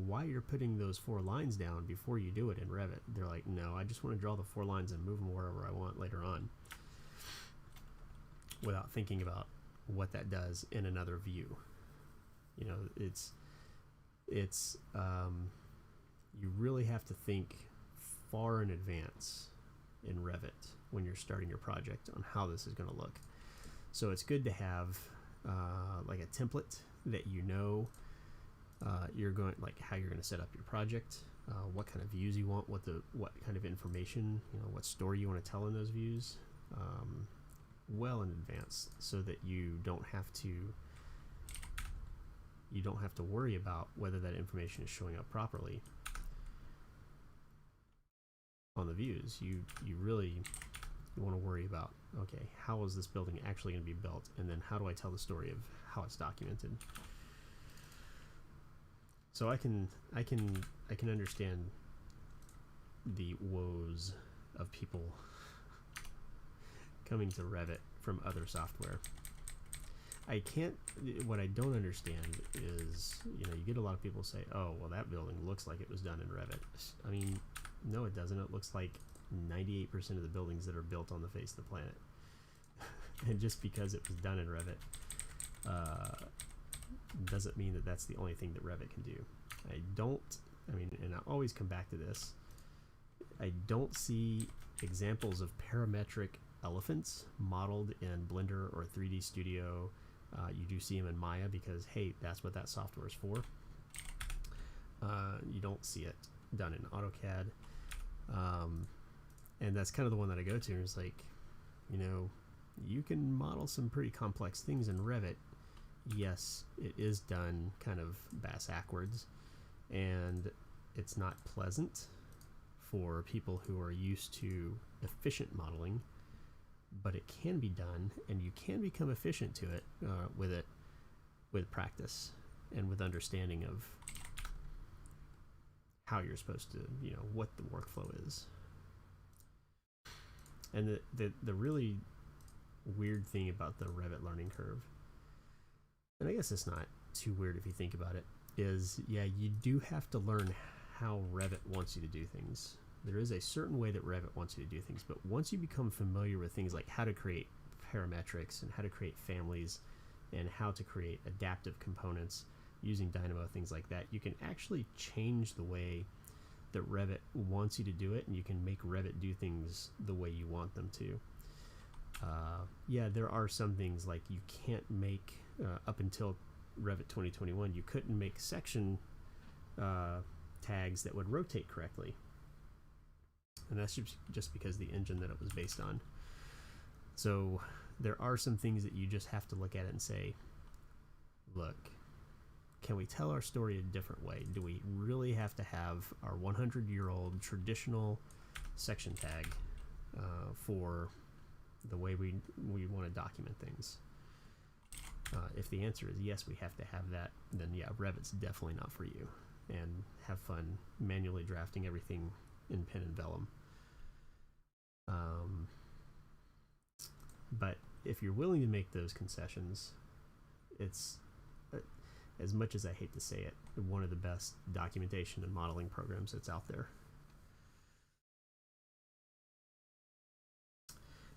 why you're putting those 4 lines down before you do it in Revit, they're like, no, I just want to draw the 4 lines and move them wherever I want later on, without thinking about what that does in another view. You know, it's you really have to think far in advance in Revit when you're starting your project on how this is going to look. So it's good to have like a template that you know you're going, like how you're going to set up your project, what kind of views you want, what kind of information, you know, what story you want to tell in those views, well in advance, so that you don't have to worry about whether that information is showing up properly on the views. You really want to worry about, okay, how is this building actually going to be built, and then how do I tell the story of how it's documented? So I can understand the woes of people coming to Revit from other software. What I don't understand is, you know, you get a lot of people say, oh, well, that building looks like it was done in Revit. I mean, no, it doesn't. It looks like 98% of the buildings that are built on the face of the planet. And just because it was done in Revit doesn't mean that that's the only thing that Revit can do. And I always come back to this, I don't see examples of parametric elephants modeled in Blender or 3D Studio. You do see them in Maya because, hey, that's what that software is for. You don't see it done in AutoCAD. And that's kind of the one that I go to, and it's like, you know, you can model some pretty complex things in Revit. Yes, it is done kind of bass-ackwards, and it's not pleasant for people who are used to efficient modeling, but it can be done, and you can become efficient to it with practice and with understanding of how you're supposed to, you know, what the workflow is. And the really weird thing about the Revit learning curve, and I guess it's not too weird if you think about it, is, yeah, you do have to learn how Revit wants you to do things. There is a certain way that Revit wants you to do things, but once you become familiar with things like how to create parametrics and how to create families and how to create adaptive components using Dynamo, things like that, you can actually change the way that Revit wants you to do it, and you can make Revit do things the way you want them to. Yeah, there are some things like you can't make, up until Revit 2021, you couldn't make section tags that would rotate correctly. And that's just because the engine that it was based on. So there are some things that you just have to look at it and say, look, can we tell our story a different way? Do we really have to have our 100-year-old traditional section tag for the way we want to document things? If the answer is yes, we have to have that, then yeah, Revit's definitely not for you. And have fun manually drafting everything in pen and vellum. But if you're willing to make those concessions, it's, as much as I hate to say it, one of the best documentation and modeling programs that's out there.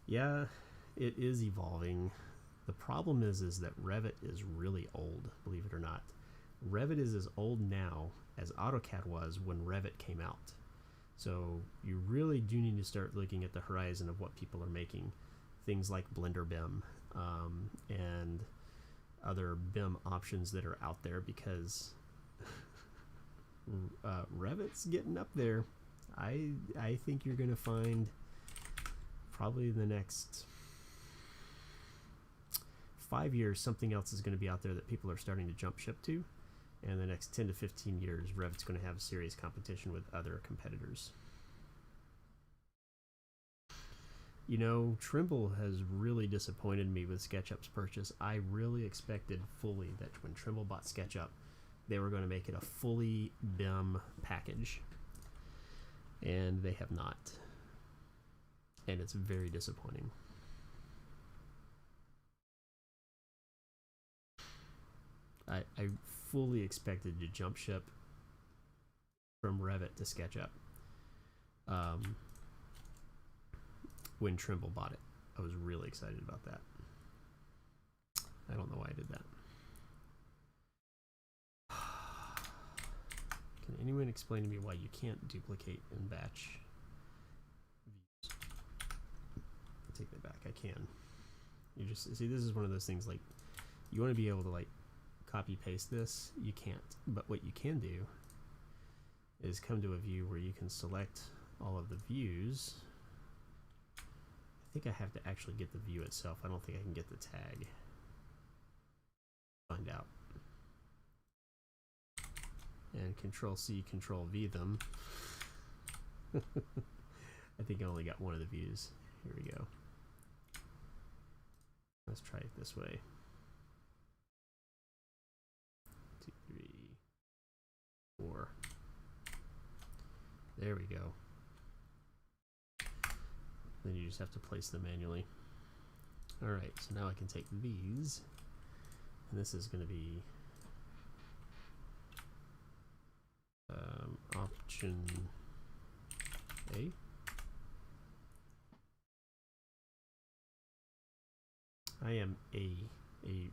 Yeah, it is evolving. The problem is that Revit is really old, believe it or not. Revit is as old now as AutoCAD was when Revit came out. So you really do need to start looking at the horizon of what people are making. Things like Blender BIM and other BIM options that are out there, because Revit's getting up there. I think you're going to find probably the next 5 years something else is going to be out there that people are starting to jump ship to. And the next 10 to 15 years, Revit's going to have serious competition with other competitors. You know, Trimble has really disappointed me with SketchUp's purchase. I really expected fully that when Trimble bought SketchUp, they were going to make it a fully BIM package. And they have not. and it's very disappointing. I fully expected to jump ship from Revit to SketchUp when Trimble bought it. I was really excited about that. I don't know why I did that. Can anyone explain to me why you can't duplicate in batch views? I take that back. I can. You just see, this is one of those things, like, you want to be able to like copy paste this. You can't. But what you can do is come to a view where you can select all of the views. I think I have to actually get the view itself. I don't think I can get the tag. Find out. And Control C, Control V them. I think I only got one of the views. Here we go. Let's try it this way. 2, 3, 4. There we go. Then you just have to place them manually. Alright, so now I can take these, and this is going to be option A. I am a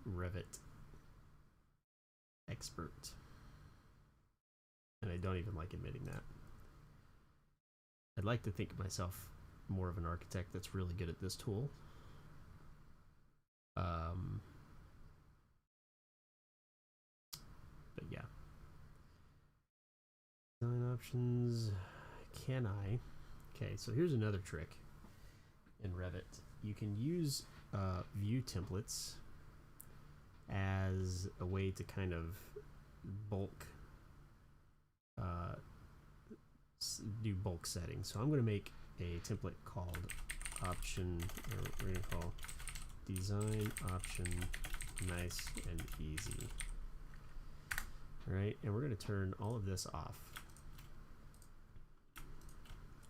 Revit expert, and I don't even like admitting that. I'd like to think of myself more of an architect that's really good at this tool. But yeah. Design options. Can I? Okay, so here's another trick in Revit. You can use view templates as a way to kind of bulk do bulk settings. So I'm going to make a template called option, or we're going to call design option nice and easy. All right, and we're going to turn all of this off.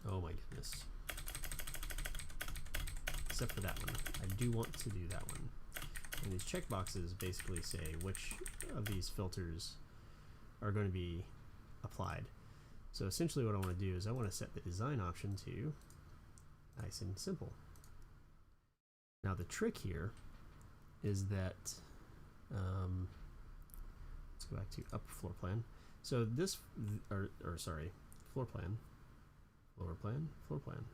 Oh my goodness. Except for that one. I do want to do that one. And these checkboxes basically say which of these filters are going to be applied. So essentially what I want to do is I want to set the design option to nice and simple. Now the trick here is that, let's go back to upper floor plan. So this, or sorry, floor plan, lower plan, floor plan.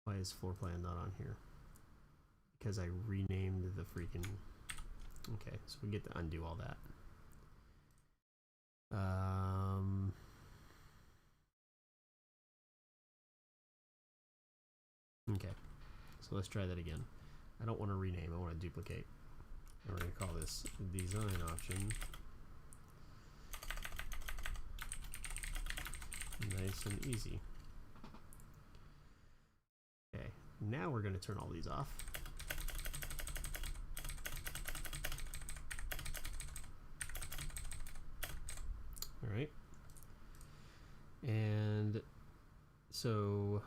Why is floor plan not on here? Because I renamed the freaking, okay, so we get to undo all that. Okay, so let's try that again. I don't want to rename, I want to duplicate. And we're going to call this design option nice and easy. Okay, now we're going to turn all these off. All right. And so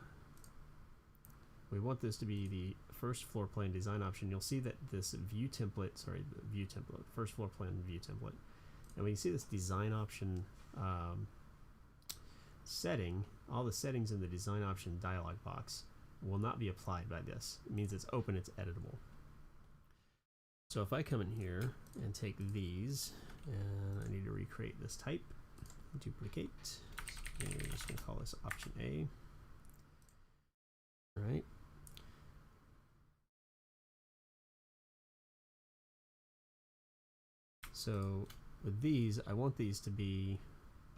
we want this to be the first floor plan design option. You'll see that this view template, sorry, the view template, first floor plan view template. And when you see this design option setting, all the settings in the design option dialog box will not be applied by this. It means it's open, it's editable. So if I come in here and take these, and I need to recreate this type, duplicate, and we're just going to call this option A. All right. So with these, I want these to be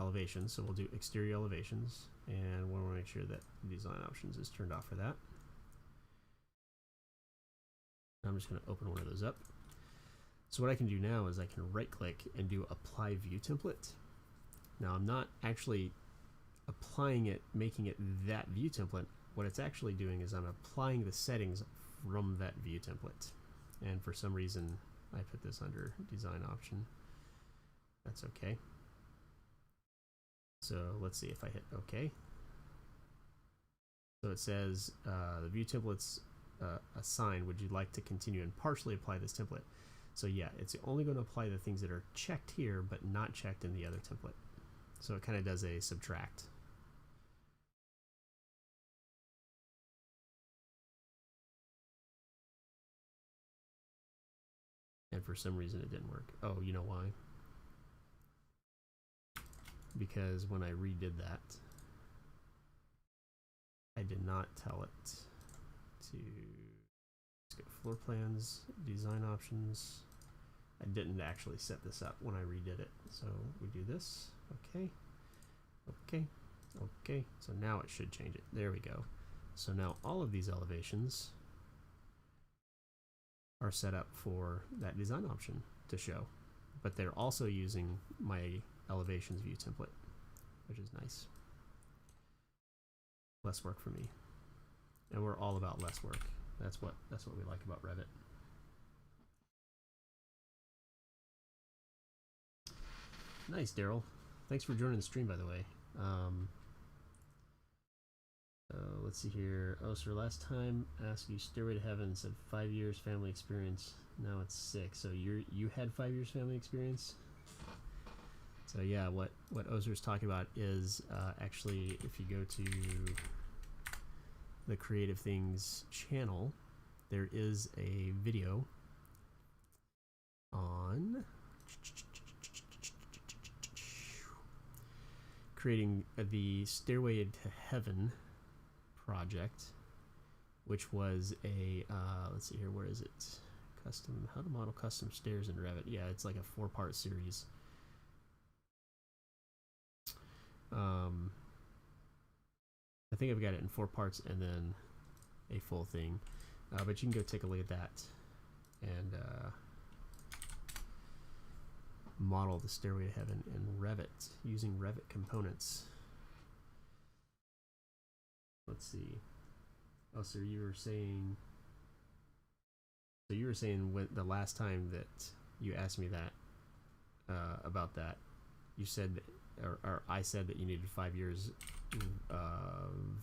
elevations, so we'll do exterior elevations, and we'll make sure that design options is turned off for that. I'm just going to open one of those up. So what I can do now is I can right click and do apply view template. Now I'm not actually applying it, making it that view template. What it's actually doing is I'm applying the settings from that view template. And for some reason I put this under design option. That's okay. So let's see if I hit OK. So it says the view templates assigned. Would you like to continue and partially apply this template? So yeah, it's only going to apply the things that are checked here, but not checked in the other template. So it kind of does a subtract. And for some reason it didn't work. Oh, you know why? Because when I redid that, I did not tell it to let's go floor plans, design options. I didn't actually set this up when I redid it. So we do this. Okay. Okay. Okay. So now it should change it. There we go. So now all of these elevations are set up for that design option to show. But they're also using my elevations view template, which is nice. Less work for me. And we're all about less work. That's what we like about Revit. Nice, Daryl. Thanks for joining the stream, by the way. Let's see here. Oh, sir, last time asked you Stairway to Heaven, said 5 years family experience. Now it's 6. So you had 5 years family experience? So yeah, what Ozer's talking about is actually, if you go to the Creative Things channel, there is a video on creating the Stairway to Heaven project, which was a let's see here, where is it? Custom, how to model custom stairs in Revit. Yeah, it's like a 4-part series. I think I've got it in 4 parts and then a full thing, but you can go take a look at that and model the Stairway to Heaven in Revit using Revit components. Let's see. Oh, so you were saying when the last time that you asked me that about that, you said that, or I said that you needed 5 years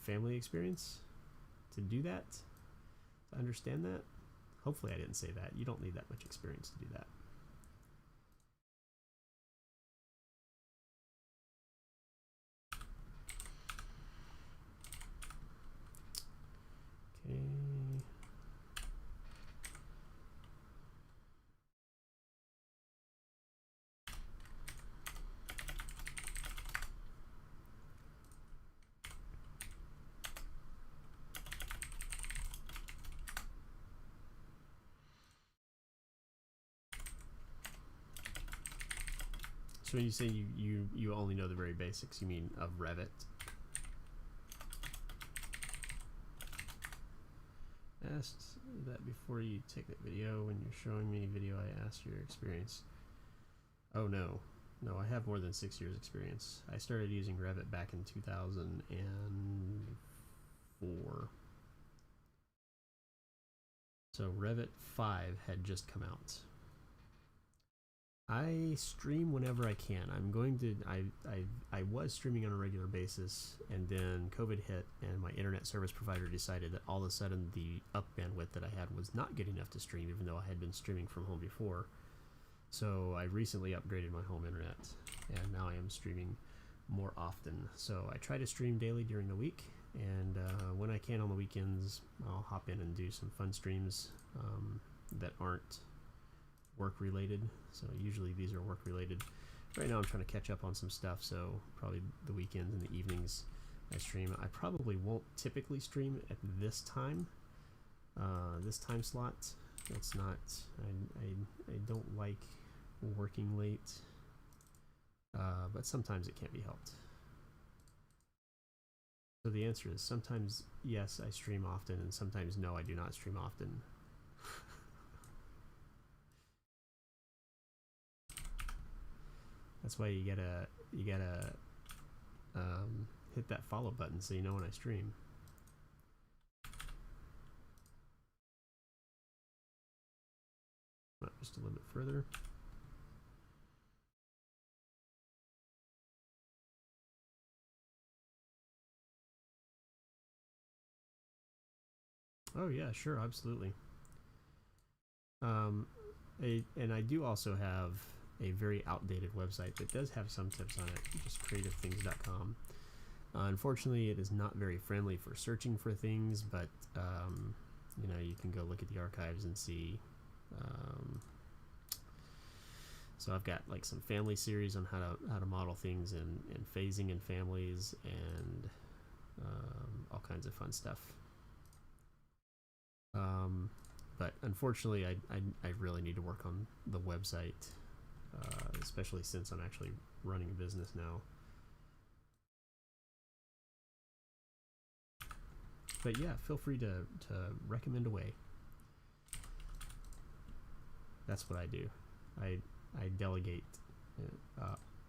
family experience to do that, to understand that. Hopefully I didn't say that. You don't need that much experience to do that. Okay. So when you say you only know the very basics, you mean of Revit? Asked that before you take that video. When you're showing me video, I asked your experience. Oh no, I have more than 6 years experience. I started using Revit back in 2004. So Revit 5 had just come out. I stream whenever I can. I was streaming on a regular basis, and then COVID hit, and my internet service provider decided that all of a sudden the up bandwidth that I had was not good enough to stream, even though I had been streaming from home before. So I recently upgraded my home internet, and now I am streaming more often. So I try to stream daily during the week, and when I can on the weekends, I'll hop in and do some fun streams that aren't work related. So usually these are work related. Right now I'm trying to catch up on some stuff, so probably the weekends and the evenings I stream. I probably won't typically stream at this time slot. It's not, I don't like working late, but sometimes it can't be helped. So the answer is sometimes yes, I stream often, and sometimes no, I do not stream often. That's why you gotta hit that follow button so you know when I stream. Just a little bit further. Oh yeah, sure, absolutely. And I do also have a very outdated website that does have some tips on it, just creativethings.com. Unfortunately, it is not very friendly for searching for things, but you know, you can go look at the archives and see. So I've got like some family series on how to model things and phasing in families and all kinds of fun stuff. But unfortunately, I really need to work on the website, especially since I'm actually running a business now. But yeah, feel free to recommend a way. That's what I do. I delegate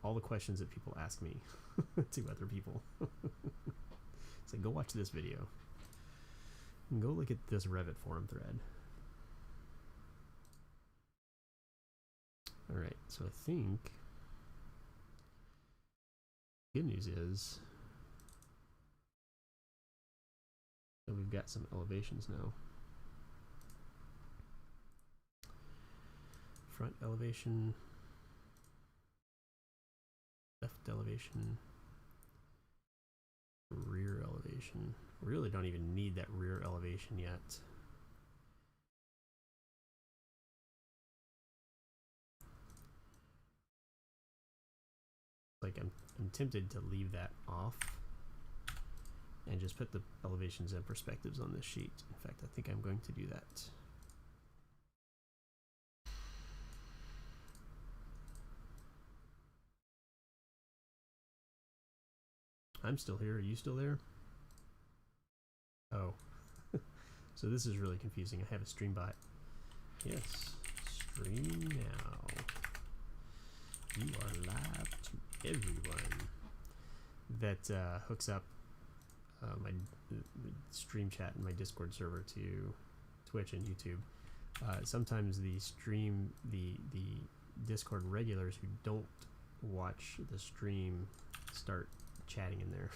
all the questions that people ask me to other people. So go watch this video. And go look at this Revit forum thread. Alright, so I think good news is that we've got some elevations now. Front elevation, left elevation, rear elevation. We really don't even need that rear elevation yet. Like I'm tempted to leave that off and just put the elevations and perspectives on this sheet. In fact, I think I'm going to do that. I'm still here. Are you still there? Oh. So this is really confusing. I have a stream bot. Yes. Stream now. You are live to everyone. That hooks up my stream chat and my Discord server to Twitch and YouTube. Sometimes the Discord regulars who don't watch the stream start chatting in there.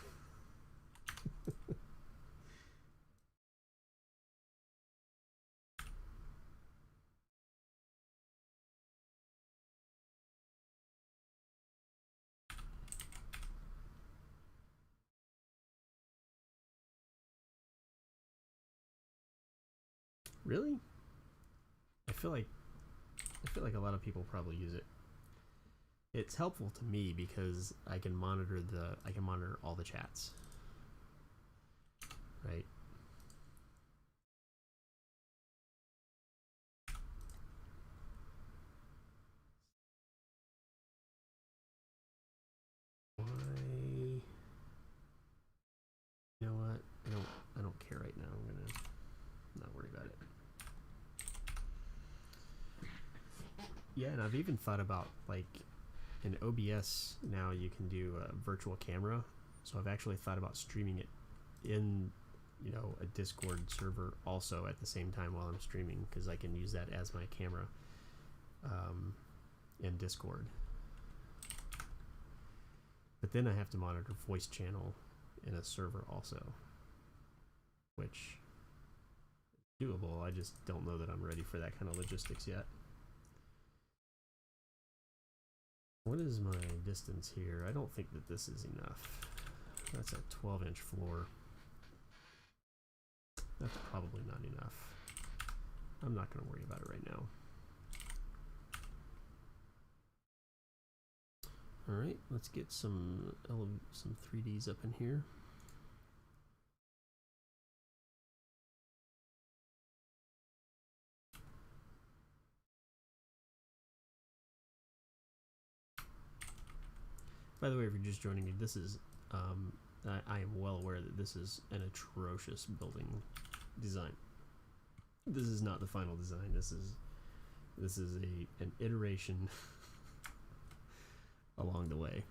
Really? I feel like a lot of people probably use it. It's helpful to me because I can monitor all the chats. Right? Why? You know what? I don't care right now. I'm gonna not worry about it. Yeah, and I've even thought about, like, in OBS now you can do a virtual camera. So I've actually thought about streaming it in, you know, a Discord server also at the same time while I'm streaming, because I can use that as my camera in Discord. But then I have to monitor voice channel in a server also, which is doable. I just don't know that I'm ready for that kind of logistics yet. What is my distance here? I don't think that this is enough. That's a 12-inch floor. That's probably not enough. I'm not going to worry about it right now. All right, let's get some 3Ds up in here. By the way, if you're just joining me, this is I am well aware that this is an atrocious building design. This is not the final design. This is an iteration along the way.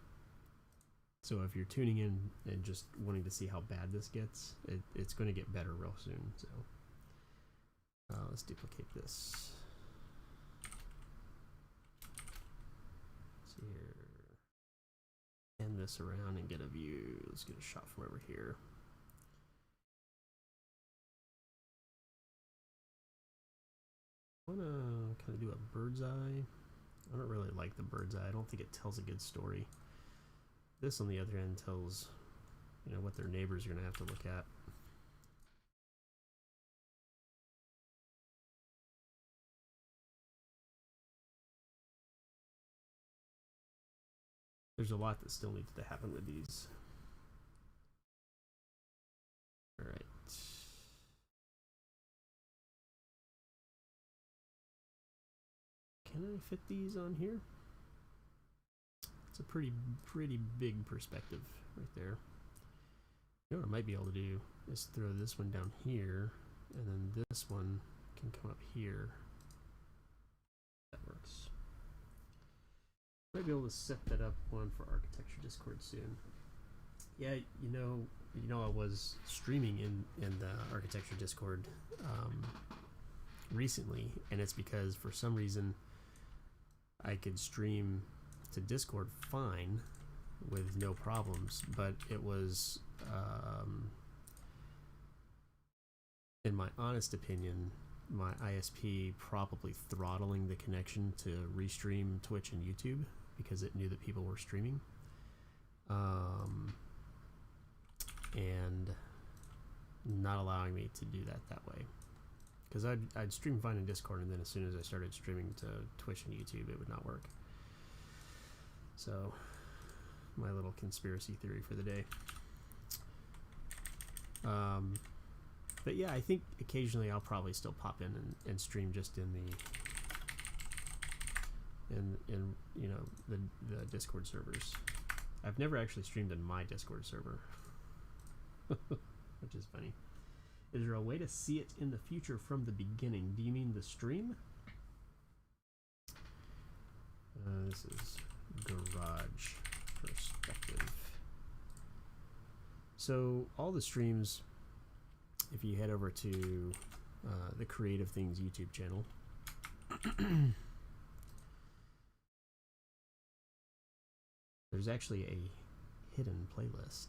So if you're tuning in and just wanting to see how bad this gets, it's going to get better real soon. So let's duplicate this. Let's see here. Hand this around and get a view. Let's get a shot from over here. I want to kind of do a bird's eye. I don't really like the bird's eye. I don't think it tells a good story. This, on the other end, tells, you know, what their neighbors are going to have to look at. There's a lot that still needs to happen with these. All right. Can I fit these on here? It's a pretty big perspective right there. You know what I might be able to do is throw this one down here, and then this one can come up here. That works. Might be able to set that up one for Architecture Discord soon. Yeah, you know, I was streaming in the Architecture Discord recently, and it's because for some reason I could stream to Discord fine with no problems, but it was, in my honest opinion, my ISP probably throttling the connection to restream Twitch and YouTube because it knew that people were streaming, and not allowing me to do that way. Because I'd stream fine in Discord, and then as soon as I started streaming to Twitch and YouTube, it would not work. So, my little conspiracy theory for the day. But yeah, I think occasionally I'll probably still pop in and stream just in you know, the Discord servers. I've never actually streamed in my Discord server, which is funny. Is there a way to see it in the future from the beginning? Do you mean the stream? This is garage perspective. So all the streams, if you head over to the Creative Things YouTube channel, there's actually a hidden playlist.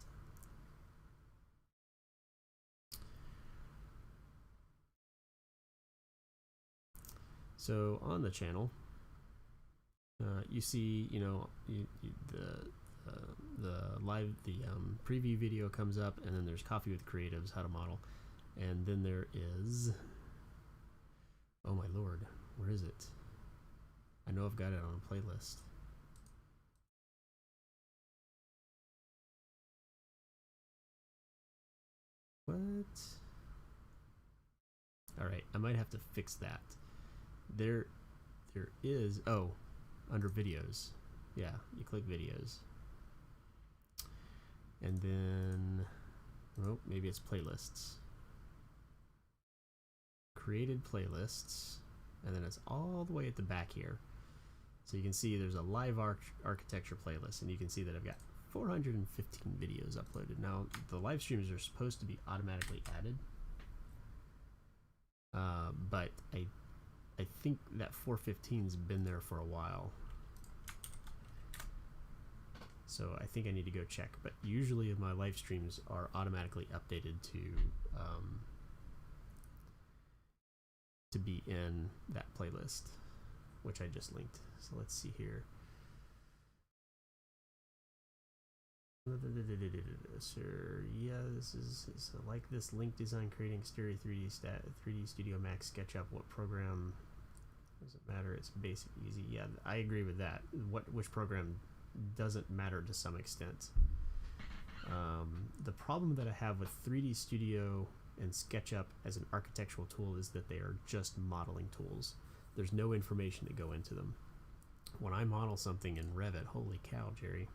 So on the channel, you see, you know, the preview video comes up, and then there's Coffee with Creatives, how to model, and then there is, oh my lord, where is it? I know I've got it on a playlist. What? All right, I might have to fix that. There is, oh, under videos. Yeah, you click videos. And then, oh, maybe it's playlists. Created playlists, and then it's all the way at the back here. So you can see there's a live architecture playlist, and you can see that I've got 415 videos uploaded. Now, the live streams are supposed to be automatically added, but I think that 415's been there for a while. So I think I need to go check, but usually my live streams are automatically updated to be in that playlist, which I just linked. So let's see here. Sir, yeah, this is like this link design, creating exterior 3D Studio Max SketchUp. What program? Doesn't matter. It's basic, easy. Yeah, I agree with that. Which program doesn't matter to some extent. The problem that I have with 3D Studio and SketchUp as an architectural tool is that they are just modeling tools. There's no information to go into them. When I model something in Revit, holy cow, Jerry.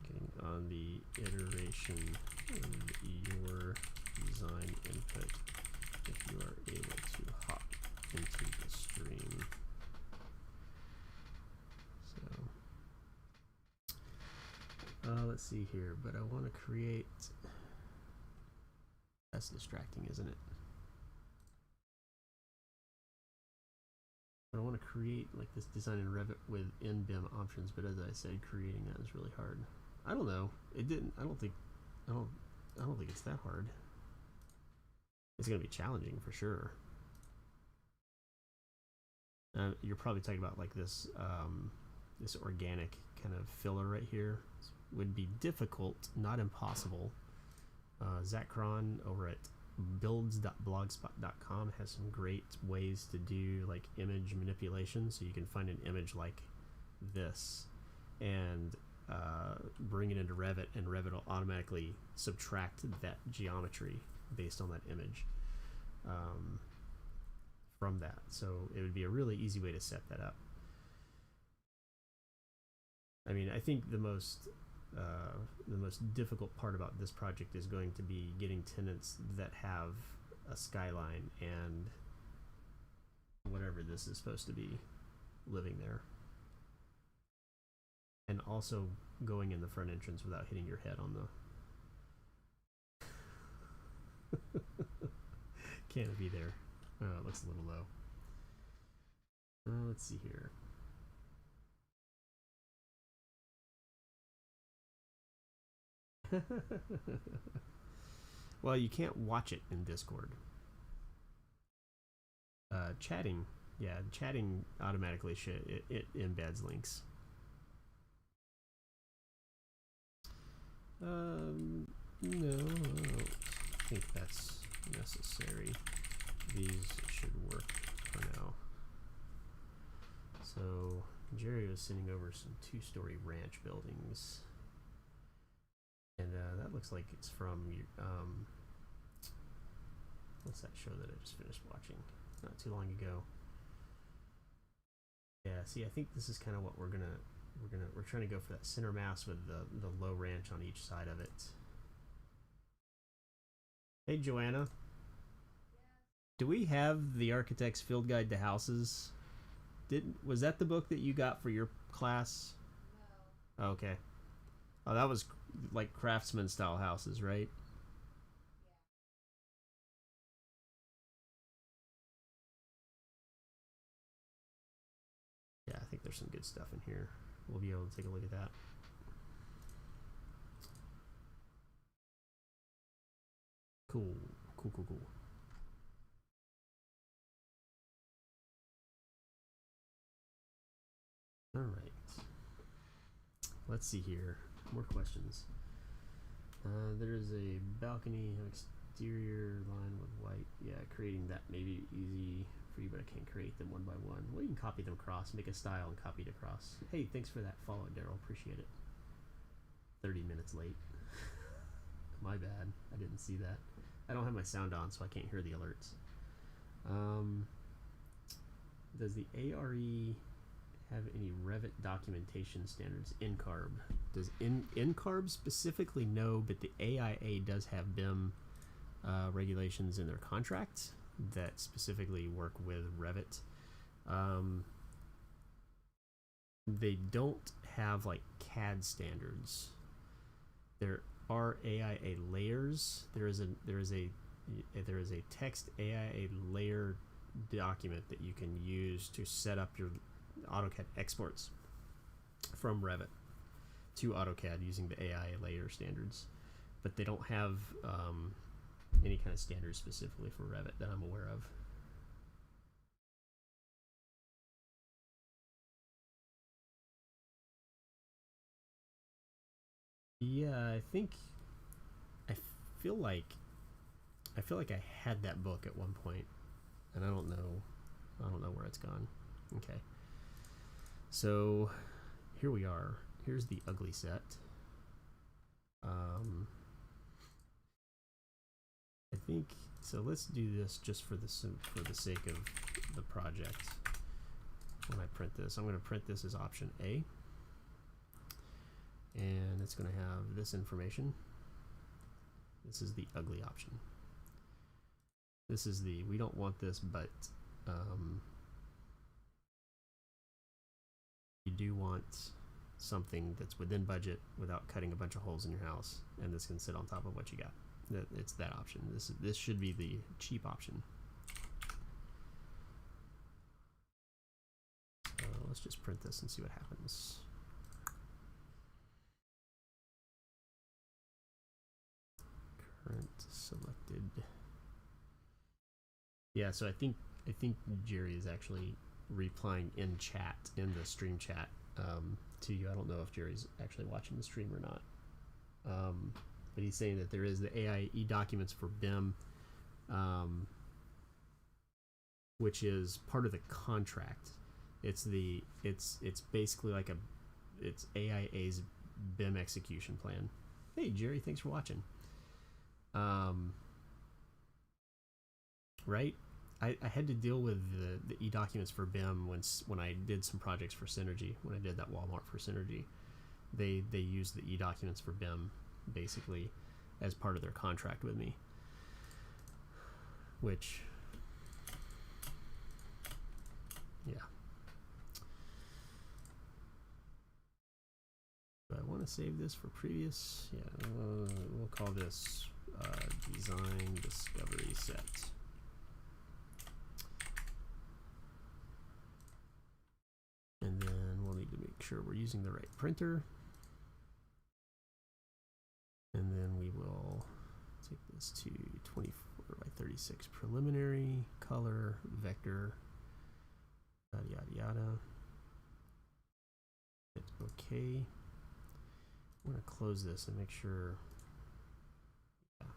Getting on the iteration of your design input if you are able to hop into the stream. So let's see here, but I want to create, that's distracting, isn't it? I want to create like this design in Revit with in-BIM options, but as I said, creating that is really hard. I don't know. It didn't. I don't think it's that hard. It's gonna be challenging for sure. You're probably talking about like this this organic kind of filler right here. This would be difficult, not impossible. Zach Cron over at builds.blogspot.com has some great ways to do like image manipulation, so you can find an image like this and bring it into Revit, and Revit will automatically subtract that geometry based on that image from that. So it would be a really easy way to set that up. I mean, I think the most difficult part about this project is going to be getting tenants that have a skyline and whatever this is supposed to be living there, and also going in the front entrance without hitting your head on the canopy there. Oh, it looks a little low. Let's see here. Well, you can't watch it in Discord. Chatting, yeah, chatting automatically it embeds links. No, I don't think that's necessary. These should work for now. So Jerry was sending over some 2-story ranch buildings, and that looks like it's from what's that show that I just finished watching not too long ago? Yeah, see, I think this is kind of what we're trying to go for, that center mass with the low ranch on each side of it. Hey, Joanna. Do we have the Architect's Field Guide to Houses? Was that the book that you got for your class? No. Oh, okay. Oh, that was like craftsman style houses, right? Yeah, I think there's some good stuff in here. We'll be able to take a look at that. Cool. All right. Let's see here. More questions. There's a balcony exterior line with white. Yeah, creating that may be easy for you, but I can't create them one by one. Well, you can copy them across, make a style and copy it across. Hey, thanks for that follow, Daryl. Appreciate it. 30 minutes late. My bad. I didn't see that. I don't have my sound on, so I can't hear the alerts. Does the ARE have any Revit documentation standards? NCARB. Does NCARB specifically? No, but the AIA does have BIM regulations in their contracts that specifically work with Revit. They don't have like CAD standards. There are AIA layers. There is a text AIA layer document that you can use to set up your AutoCAD exports from Revit to AutoCAD using the AIA layer standards, but they don't have any kind of standards specifically for Revit that I'm aware of. Yeah, I feel like I had that book at one point, and I don't know where it's gone. Okay. So here we are. Here's the ugly set. I think so. Let's do this just for the sake of the project. When I print this, I'm going to print this as option A, and it's going to have this information. This is the ugly option. This is the we don't want this, but you do want something that's within budget without cutting a bunch of holes in your house, and this can sit on top of what you got. It's that option. This should be the cheap option. let's just print this and see what happens. Current selected. Yeah, so I think Jerry is actually replying in chat, in the stream chat, to you. I don't know if Jerry's actually watching the stream or not. But he's saying that there is the AI e-documents for BIM, which is part of the contract. It's basically like it's AIA's BIM execution plan. Hey Jerry, thanks for watching. Right? I had to deal with the e-documents for BIM when I did some projects for Synergy. When I did that Walmart for Synergy, they used the e-documents for BIM basically as part of their contract with me, which, yeah. Do I want to save this for previous? Yeah, we'll call this design discovery set. And then we'll need to make sure we're using the right printer. And then we will take this to 24 by 36 preliminary, color, vector, yada yada yada. Hit OK. We're going to close this and make sure, yeah,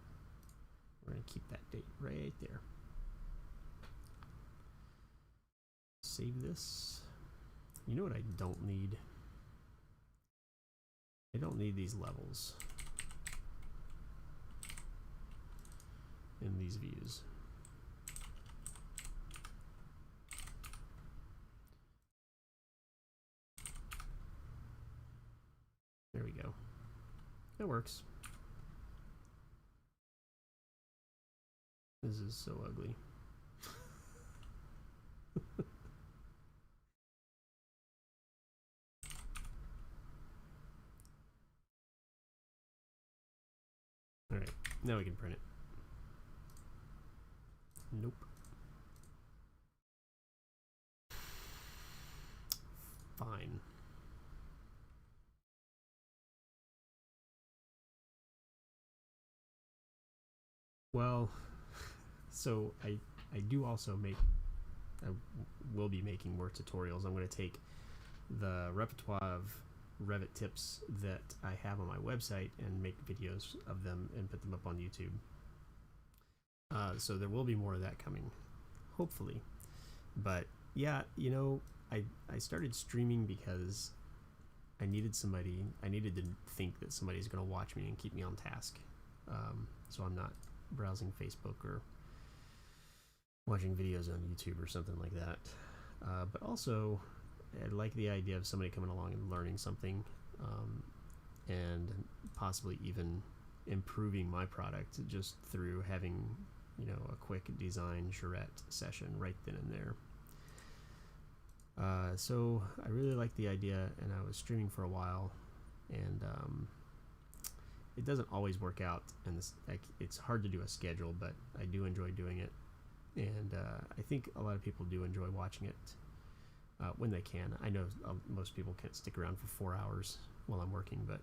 we're going to keep that date right there. Save this. You know what I don't need? I don't need these levels in these views. There we go. That works. This is so ugly. Alright, now we can print it. Nope. Fine. Well, so I do also I will be making more tutorials. I'm going to take the repertoire of Revit tips that I have on my website and make videos of them and put them up on YouTube. So there will be more of that coming, hopefully. But yeah, you know, I started streaming because I needed to think that somebody's going to watch me and keep me on task. So I'm not browsing Facebook or watching videos on YouTube or something like that. But also, I like the idea of somebody coming along and learning something, and possibly even improving my product just through having, you know, a quick design charrette session right then and there. So I really like the idea, and I was streaming for a while, and it doesn't always work out, and it's hard to do a schedule, but I do enjoy doing it, and I think a lot of people do enjoy watching it when they can. I know most people can't stick around for 4 hours while I'm working, but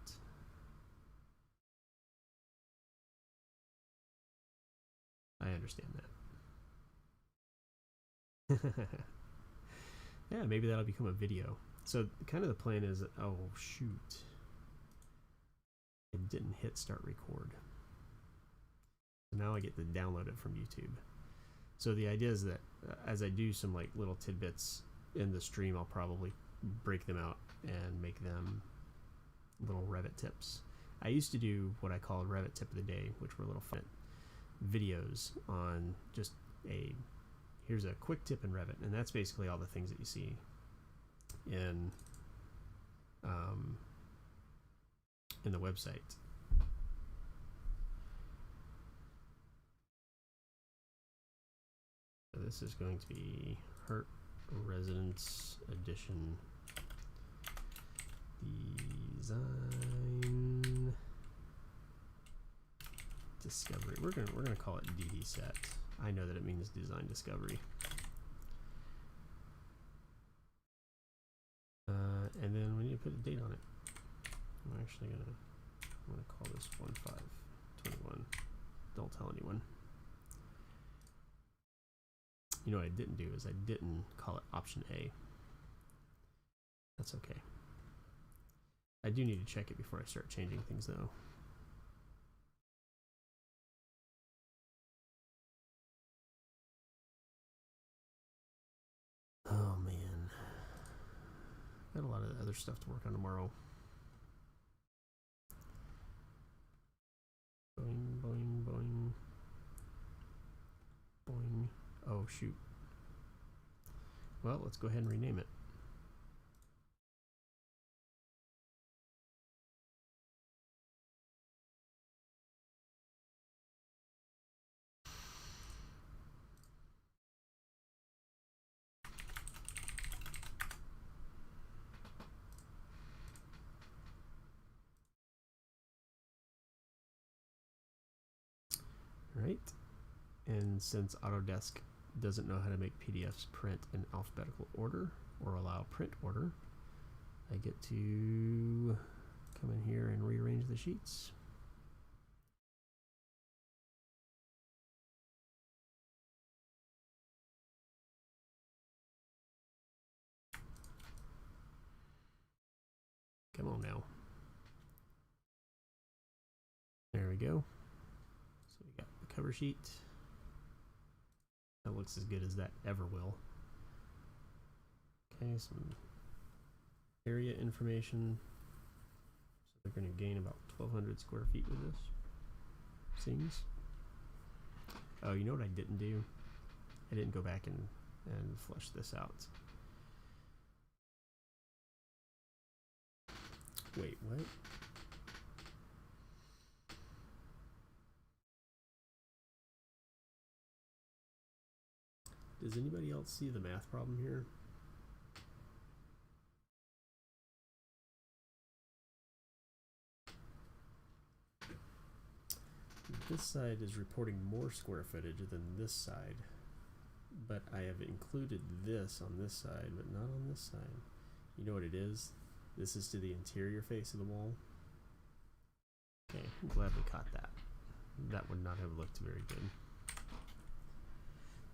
I understand that. Yeah, maybe that'll become a video. So kind of the plan is, oh shoot, I didn't hit start record. So now I get to download it from YouTube. So the idea is that as I do some like little tidbits in the stream, I'll probably break them out and make them little Revit tips. I used to do what I call Revit tip of the day, which were little fun videos on just here's a quick tip in Revit, and that's basically all the things that you see in the website. So this is going to be Hurt Residence Edition Design Discovery. We're gonna call it DD set. I know that it means design discovery. date on it. I'm actually gonna call this 1521. Don't tell anyone. You know what I didn't do is I didn't call it option A. That's okay. I do need to check it before I start changing things though. Oh man. Got a lot of other stuff to work on tomorrow. Boing, boing, boing. Boing. Oh shoot. Well, let's go ahead and rename it. Right. And since Autodesk doesn't know how to make PDFs print in alphabetical order or allow print order, I get to come in here and rearrange the sheets. Come on now. There we go. So we got the cover sheet. That looks as good as that ever will. Okay, some area information. So they're going to gain about 1,200 square feet with this. Seems. Oh, you know what I didn't do? I didn't go back and flush this out. Wait, what? Does anybody else see the math problem here? This side is reporting more square footage than this side, but I have included this on this side, but not on this side. You know what it is? This is to the interior face of the wall. Okay, I'm glad we caught that. That would not have looked very good.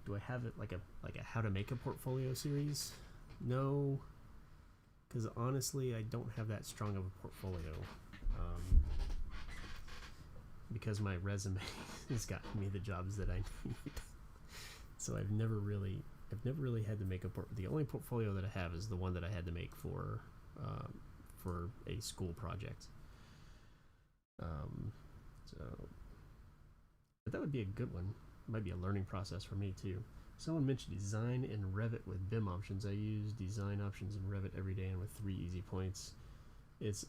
Do I have it like a how to make a portfolio series? No, because honestly, I don't have that strong of a portfolio. Because my resume has gotten me the jobs that I need. So I've never really had to make a the only portfolio that I have is the one that I had to make for a school project. But that would be a good one. Might be a learning process for me too. Someone mentioned design in Revit with BIM options. I use design options in Revit every day and with 3 easy points. It's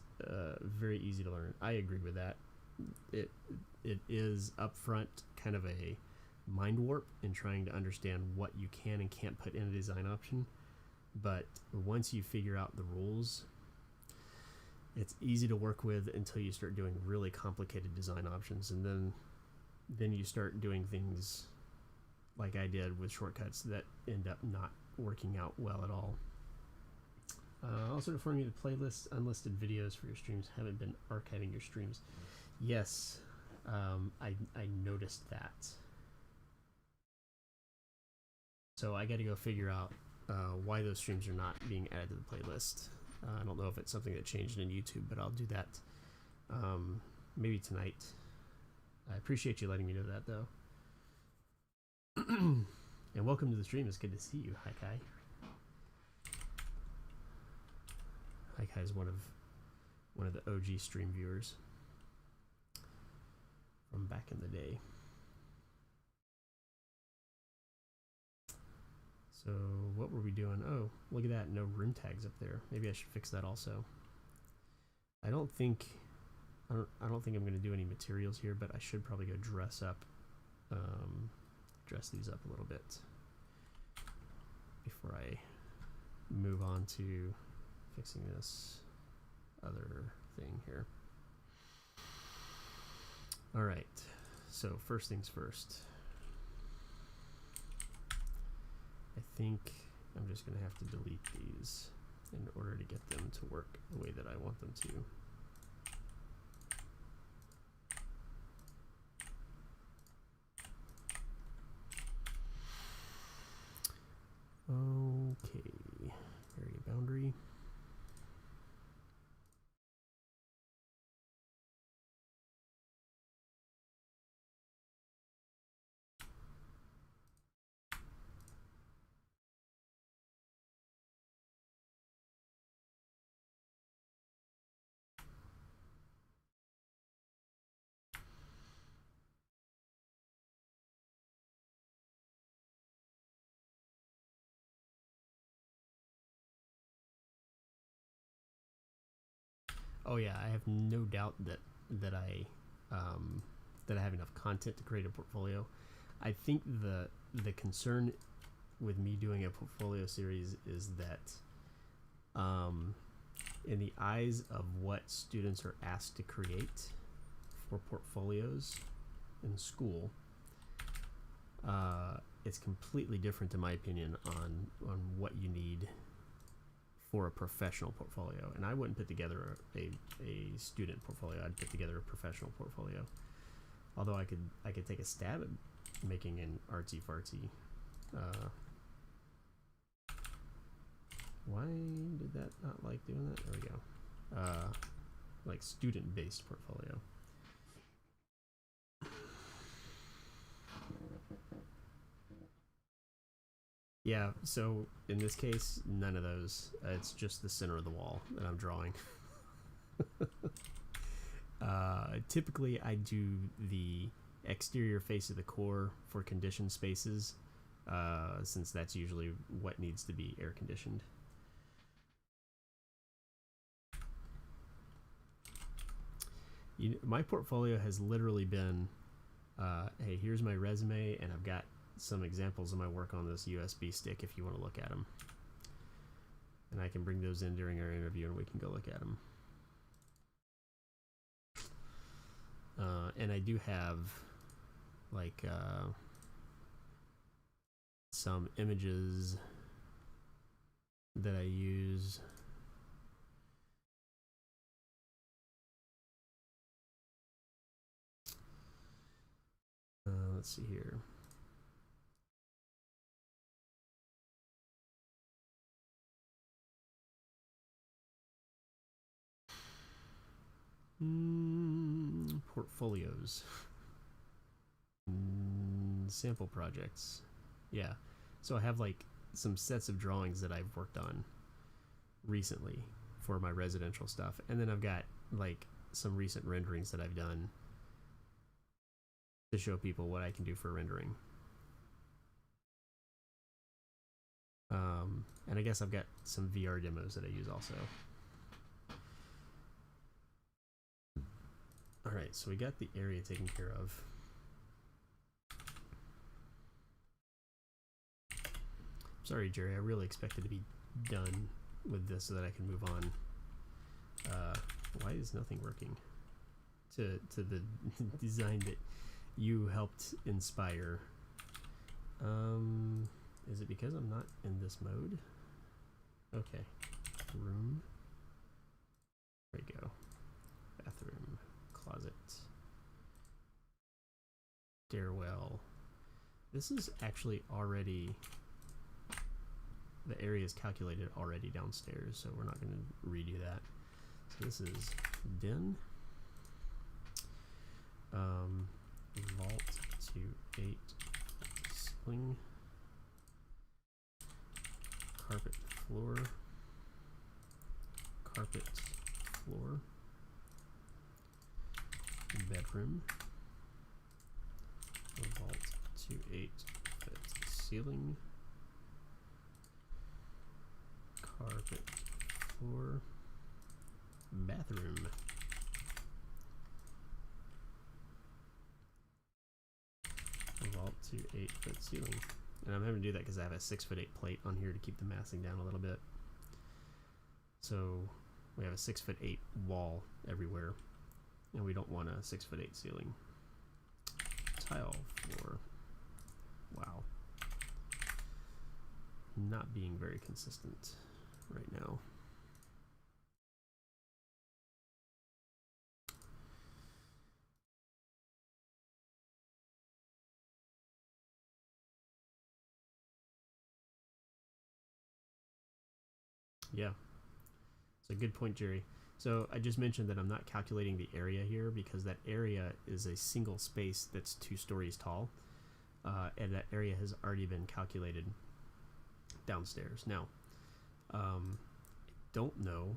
very easy to learn. I agree with that. It is upfront kind of a mind warp in trying to understand what you can and can't put in a design option, but once you figure out the rules, it's easy to work with until you start doing really complicated design options, and then you start doing things like I did with shortcuts that end up not working out well at all. Also inform you the playlist unlisted videos for your streams haven't been archiving your streams. Yes, I noticed that. So I got to go figure out why those streams are not being added to the playlist. I don't know if it's something that changed in YouTube, but I'll do that maybe tonight. I appreciate you letting me know that, though. And welcome to the stream. It's good to see you. Hi, Kai. Hi, Kai is one of the OG stream viewers from back in the day. So what were we doing? Oh, look at that. No room tags up there. Maybe I should fix that also. I don't think I'm going to do any materials here, but I should probably go dress these up a little bit before I move on to fixing this other thing here. All right, so first things first. I think I'm just going to have to delete these in order to get them to work the way that I want them to. Okay, area boundary. Oh yeah, I have no doubt that I have enough content to create a portfolio. I think the concern with me doing a portfolio series is that in the eyes of what students are asked to create for portfolios in school, it's completely different in my opinion on what you need for a professional portfolio. And I wouldn't put together a student portfolio. I'd put together a professional portfolio. Although I could take a stab at making an artsy fartsy. Why did that not like doing that? There we go. Like student based portfolio. Yeah, so in this case, none of those. It's just the center of the wall that I'm drawing. Typically, I do the exterior face of the core for conditioned spaces, since that's usually what needs to be air conditioned. My portfolio has literally been, hey, here's my resume, and I've got some examples of my work on this USB stick if you want to look at them. And I can bring those in during our interview and we can go look at them. And I do have like some images that I use. Let's see here. Portfolios. Sample projects. Yeah. So I have like some sets of drawings that I've worked on recently for my residential stuff. And then I've got like some recent renderings that I've done to show people what I can do for rendering. And I guess I've got some VR demos that I use also. All right, so we got the area taken care of. Sorry, Jerry, I really expected to be done with this so that I can move on. Why is nothing working? To the design that you helped inspire. Is it because I'm not in this mode? Okay. Room. There we go. Bathroom. Closet. Stairwell. This is actually already... The area is calculated already downstairs, so we're not going to redo that. So this is den. Vault to 8 ceiling. Carpet floor. Carpet floor. Bedroom. Vault to 8 foot ceiling. Carpet floor. Bathroom. Vault to 8 foot ceiling. And I'm having to do that because I have a 6'8" plate on here to keep the massing down a little bit. So we have a 6'8" wall everywhere, and we don't want a 6'8" ceiling. Tile floor. Wow. Not being very consistent right now. Yeah. It's a good point, Jerry. So I just mentioned that I'm not calculating the area here because that area is a single space that's 2 stories tall, and that area has already been calculated downstairs. Now, I don't know.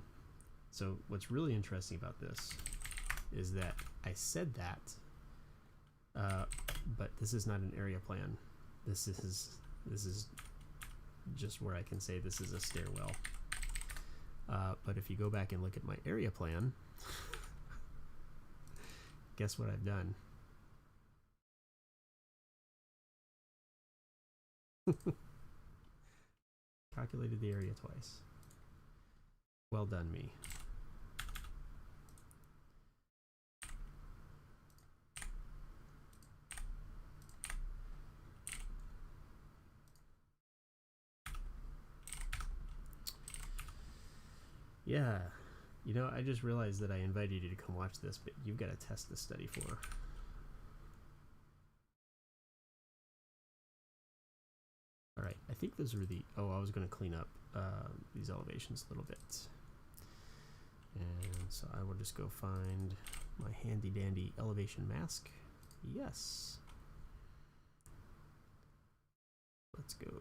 So what's really interesting about this is that I said that, but this is not an area plan. This is just where I can say this is a stairwell. But if you go back and look at my area plan, guess what I've done? Calculated the area twice. Well done, me. Yeah, you know, I just realized that I invited you to come watch this, but you've got to test this study for. All right, I think those are the. Oh, I was going to clean up these elevations a little bit, and so I will just go find my handy dandy elevation mask. Yes. Let's go.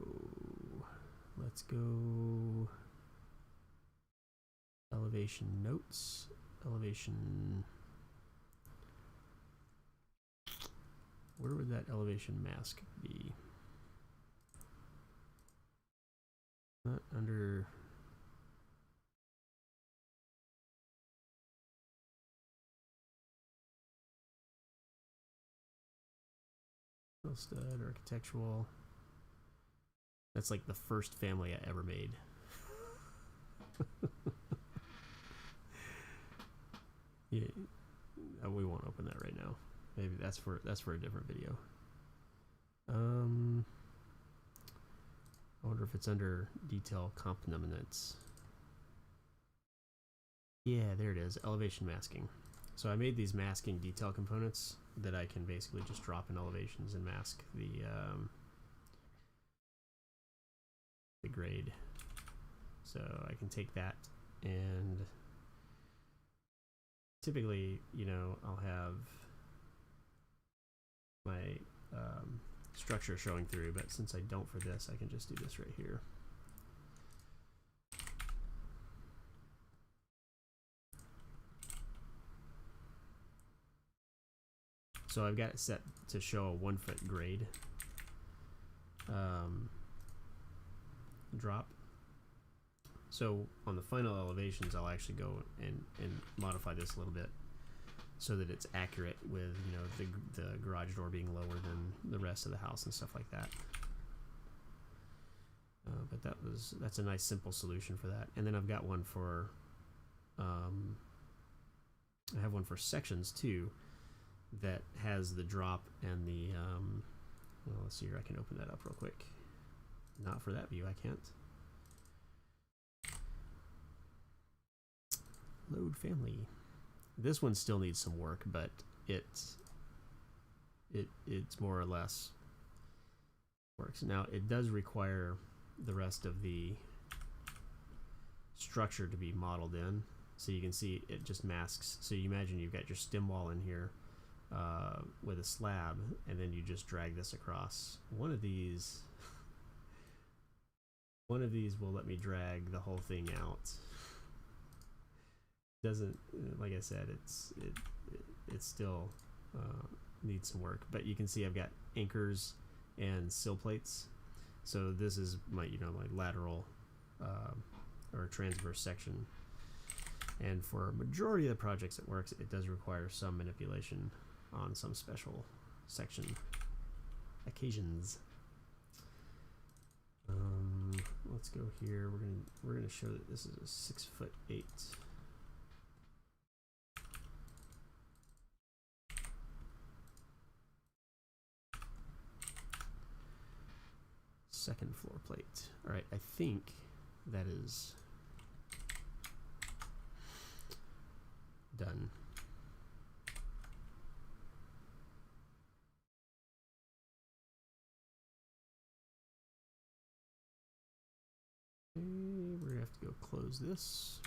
Let's go. Elevation notes. Elevation. Where would that elevation mask be? Not under. Stud, architectural. That's like the first family I ever made. Yeah, we won't open that right now. Maybe that's for a different video. I wonder if it's under detail components. Yeah, there it is. Elevation masking. So I made these masking detail components that I can basically just drop in elevations and mask the grade. So I can take that, and typically, you know, I'll have my structure showing through, but since I don't for this, I can just do this right here. So I've got it set to show a 1 foot grade drop. So on the final elevations, I'll actually go and modify this a little bit so that it's accurate with, you know, the garage door being lower than the rest of the house and stuff like that. But that's a nice simple solution for that. And then I've got one for I have one for sections too that has the drop and the well, let's see here, I can open that up real quick. Not for that view, I can't. Load family. This one still needs some work, but it's more or less works. Now it does require the rest of the structure to be modeled in, so you can see it just masks. So you imagine you've got your stem wall in here with a slab, and then you just drag this across. One of these will let me drag the whole thing out. Doesn't, like I said, it still needs some work, but you can see I've got anchors and sill plates. So this is my, you know, my lateral or transverse section, and for a majority of the projects it works. It does require some manipulation on some special section occasions. Let's go here. We're gonna show that this is a 6'8". Second floor plate. All right, I think that is done. Okay, we're gonna have to go close close this.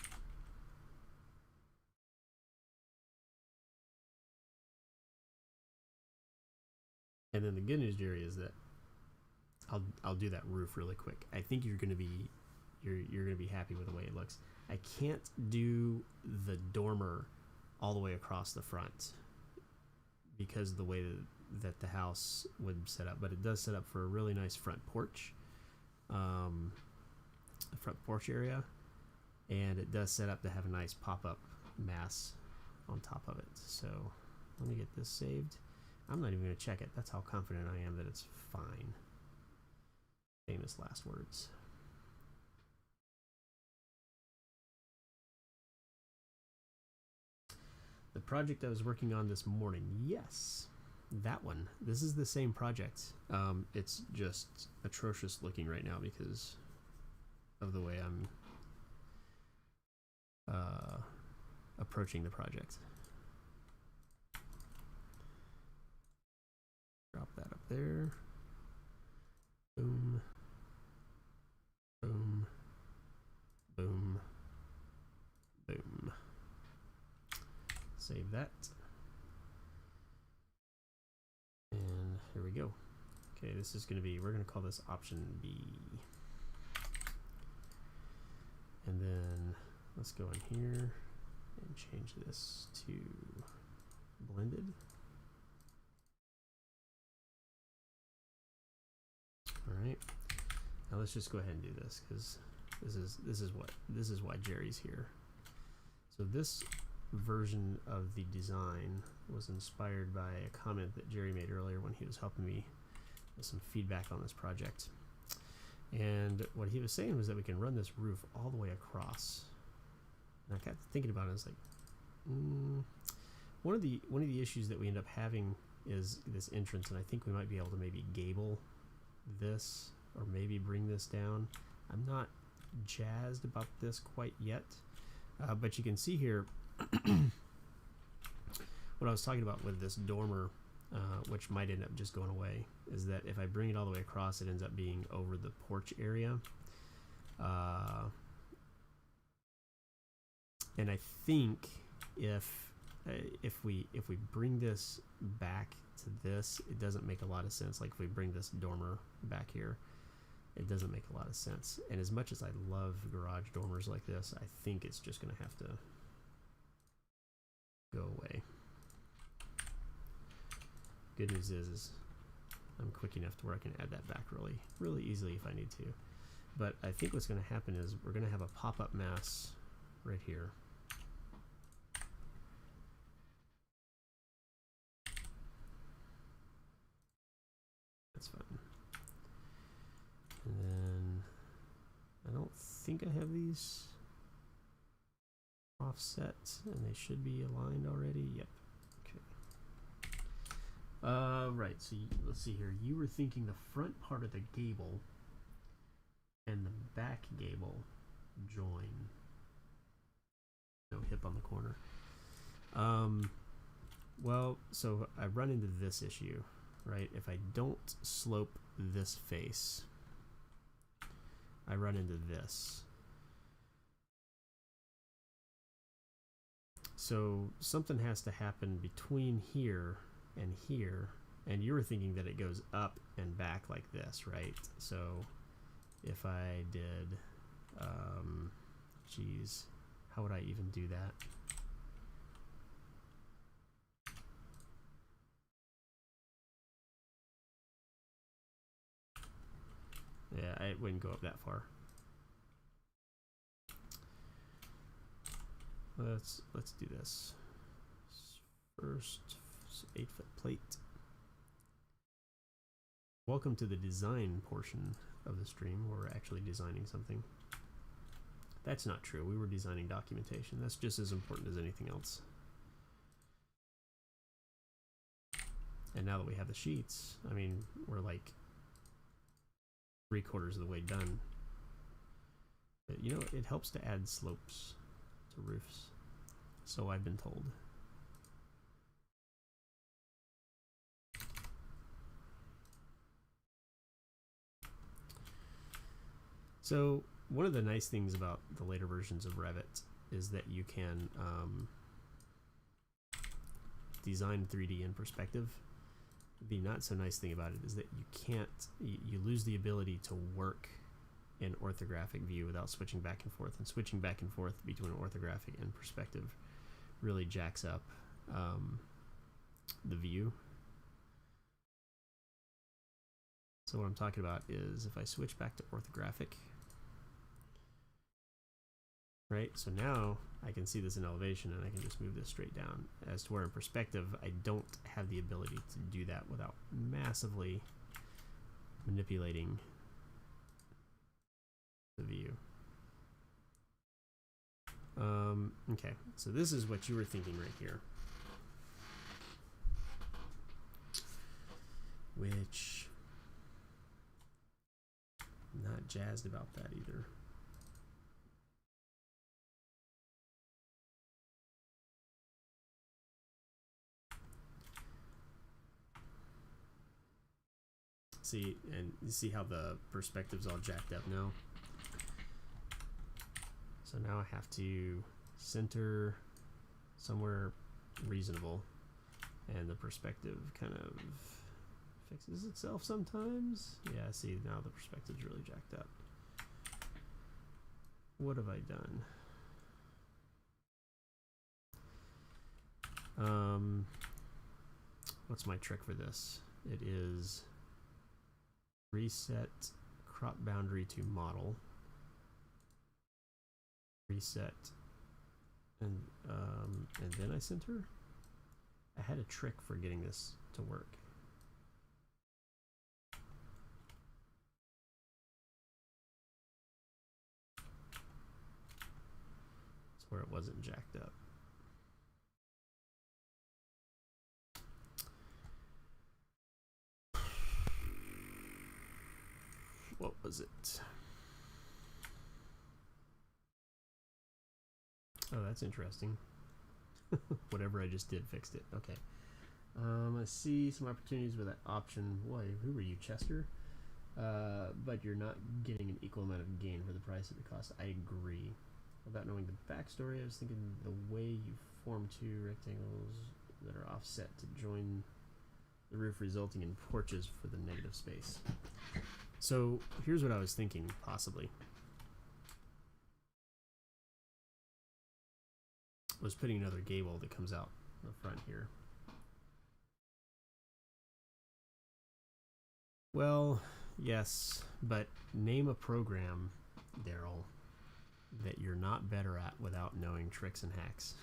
And then the good news, Jerry, is that I'll do that roof really quick. I think you're gonna be happy with the way it looks. I can't do the dormer all the way across the front because of the way that the house would set up, but it does set up for a really nice front porch, front porch area, and it does set up to have a nice pop-up mass on top of it. So let me get this saved. I'm not even going to check it. That's how confident I am that it's fine. Famous last words. The project I was working on this morning, yes, that one. This is the same project. It's just atrocious looking right now because of the way I'm approaching the project. Drop that up there. Boom. Boom. Boom. Boom. Save that. And here we go. Okay, this is going to be, we're going to call this option B. And then let's go in here and change this to blended. All right. Now let's just go ahead and do this because this is why Jerry's here. So this version of the design was inspired by a comment that Jerry made earlier when he was helping me with some feedback on this project. And what he was saying was that we can run this roof all the way across. And I got thinking about it. I was like, one of the issues that we end up having is this entrance, and I think we might be able to maybe gable this or maybe bring this down. I'm not jazzed about this quite yet, but you can see here what I was talking about with this dormer, which might end up just going away, is that if I bring it all the way across, it ends up being over the porch area. And I think if we bring this back to this, it doesn't make a lot of sense. Like if we bring this dormer back here, it doesn't make a lot of sense. And as much as I love garage dormers like this, I think it's just going to have to go away. Good news is I'm quick enough to where I can add that back really easily if I need to. But I think what's going to happen is we're going to have a pop-up mass right here. That's fine. And then I don't think I have these offset, and they should be aligned already. Yep. Okay. Right. So let's see here. You were thinking the front part of the gable and the back gable join. No hip on the corner. Well, so I run into this issue, right? If I don't slope this face, I run into this. So something has to happen between here, and you were thinking that it goes up and back like this, right? So if I did, geez, how would I even do that? Yeah, it wouldn't go up that far. Let's do this. First, 8-foot plate. Welcome to the design portion of the stream where we're actually designing something. That's not true. We were designing documentation. That's just as important as anything else. And now that we have the sheets, I mean, we're like 3/4 of the way done. But, you know, it helps to add slopes to roofs. So I've been told. So one of the nice things about the later versions of Revit is that you can design 3D in perspective. The not so nice thing about it is that you lose the ability to work in orthographic view without switching back and forth, and switching back and forth between orthographic and perspective really jacks up the view. So what I'm talking about is if I switch back to orthographic, right? So now I can see this in elevation and I can just move this straight down. As to where in perspective, I don't have the ability to do that without massively manipulating the view. Okay, so this is what you were thinking right here. Which, I'm not jazzed about that either. See, and you see how the perspective's all jacked up now? So now I have to center somewhere reasonable, and the perspective kind of fixes itself sometimes. Yeah, see, now the perspective's really jacked up. What have I done? What's my trick for this? It is reset crop boundary to model. Reset, and then I center. I had a trick for getting this to work. It's where it wasn't jacked up. What was it? Oh, that's interesting. Whatever I just did fixed it. Okay. I see some opportunities with that option. Boy, who were you, Chester? But you're not getting an equal amount of gain for the price of the cost. I agree. Without knowing the backstory, I was thinking the way you form two rectangles that are offset to join the roof, resulting in porches for the negative space. So here's what I was thinking, possibly. Was putting another gable that comes out the front here. Well, yes, but name a program, Daryl, that you're not better at without knowing tricks and hacks.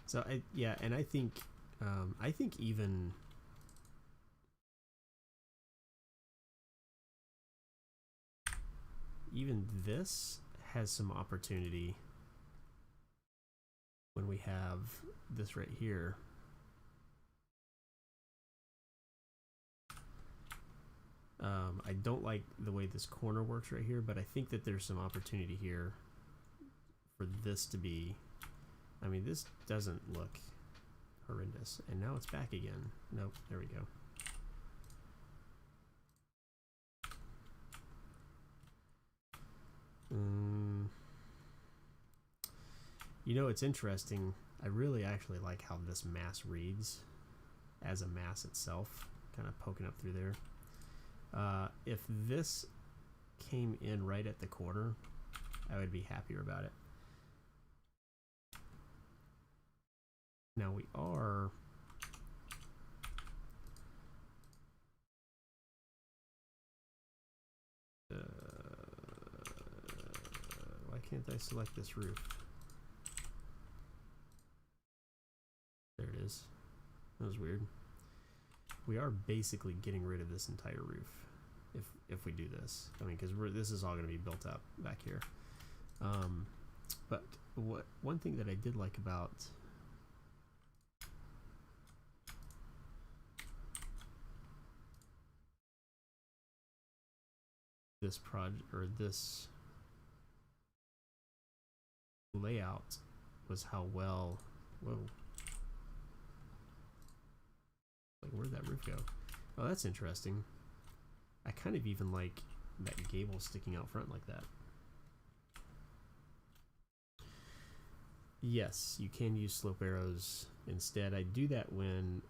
So and I think even this has some opportunity when we have this right here. I don't like the way this corner works right here, but I think that there's some opportunity here for this to be, I mean, this doesn't look horrendous. And now it's back again. Nope, there we go. You know, it's interesting. I really actually like how this mass reads as a mass itself, kind of poking up through there. If this came in right at the corner, I would be happier about it. Now we are why can't I select this roof? There it is. That was weird. We are basically getting rid of this entire roof if we do this. I mean, because this is all going to be built up back here. But one thing that I did like about this project, or this layout, was how well, whoa, Like, where'd that roof go? Oh, that's interesting. I kind of even like that gable sticking out front like that. Yes, you can use slope arrows instead. I do that when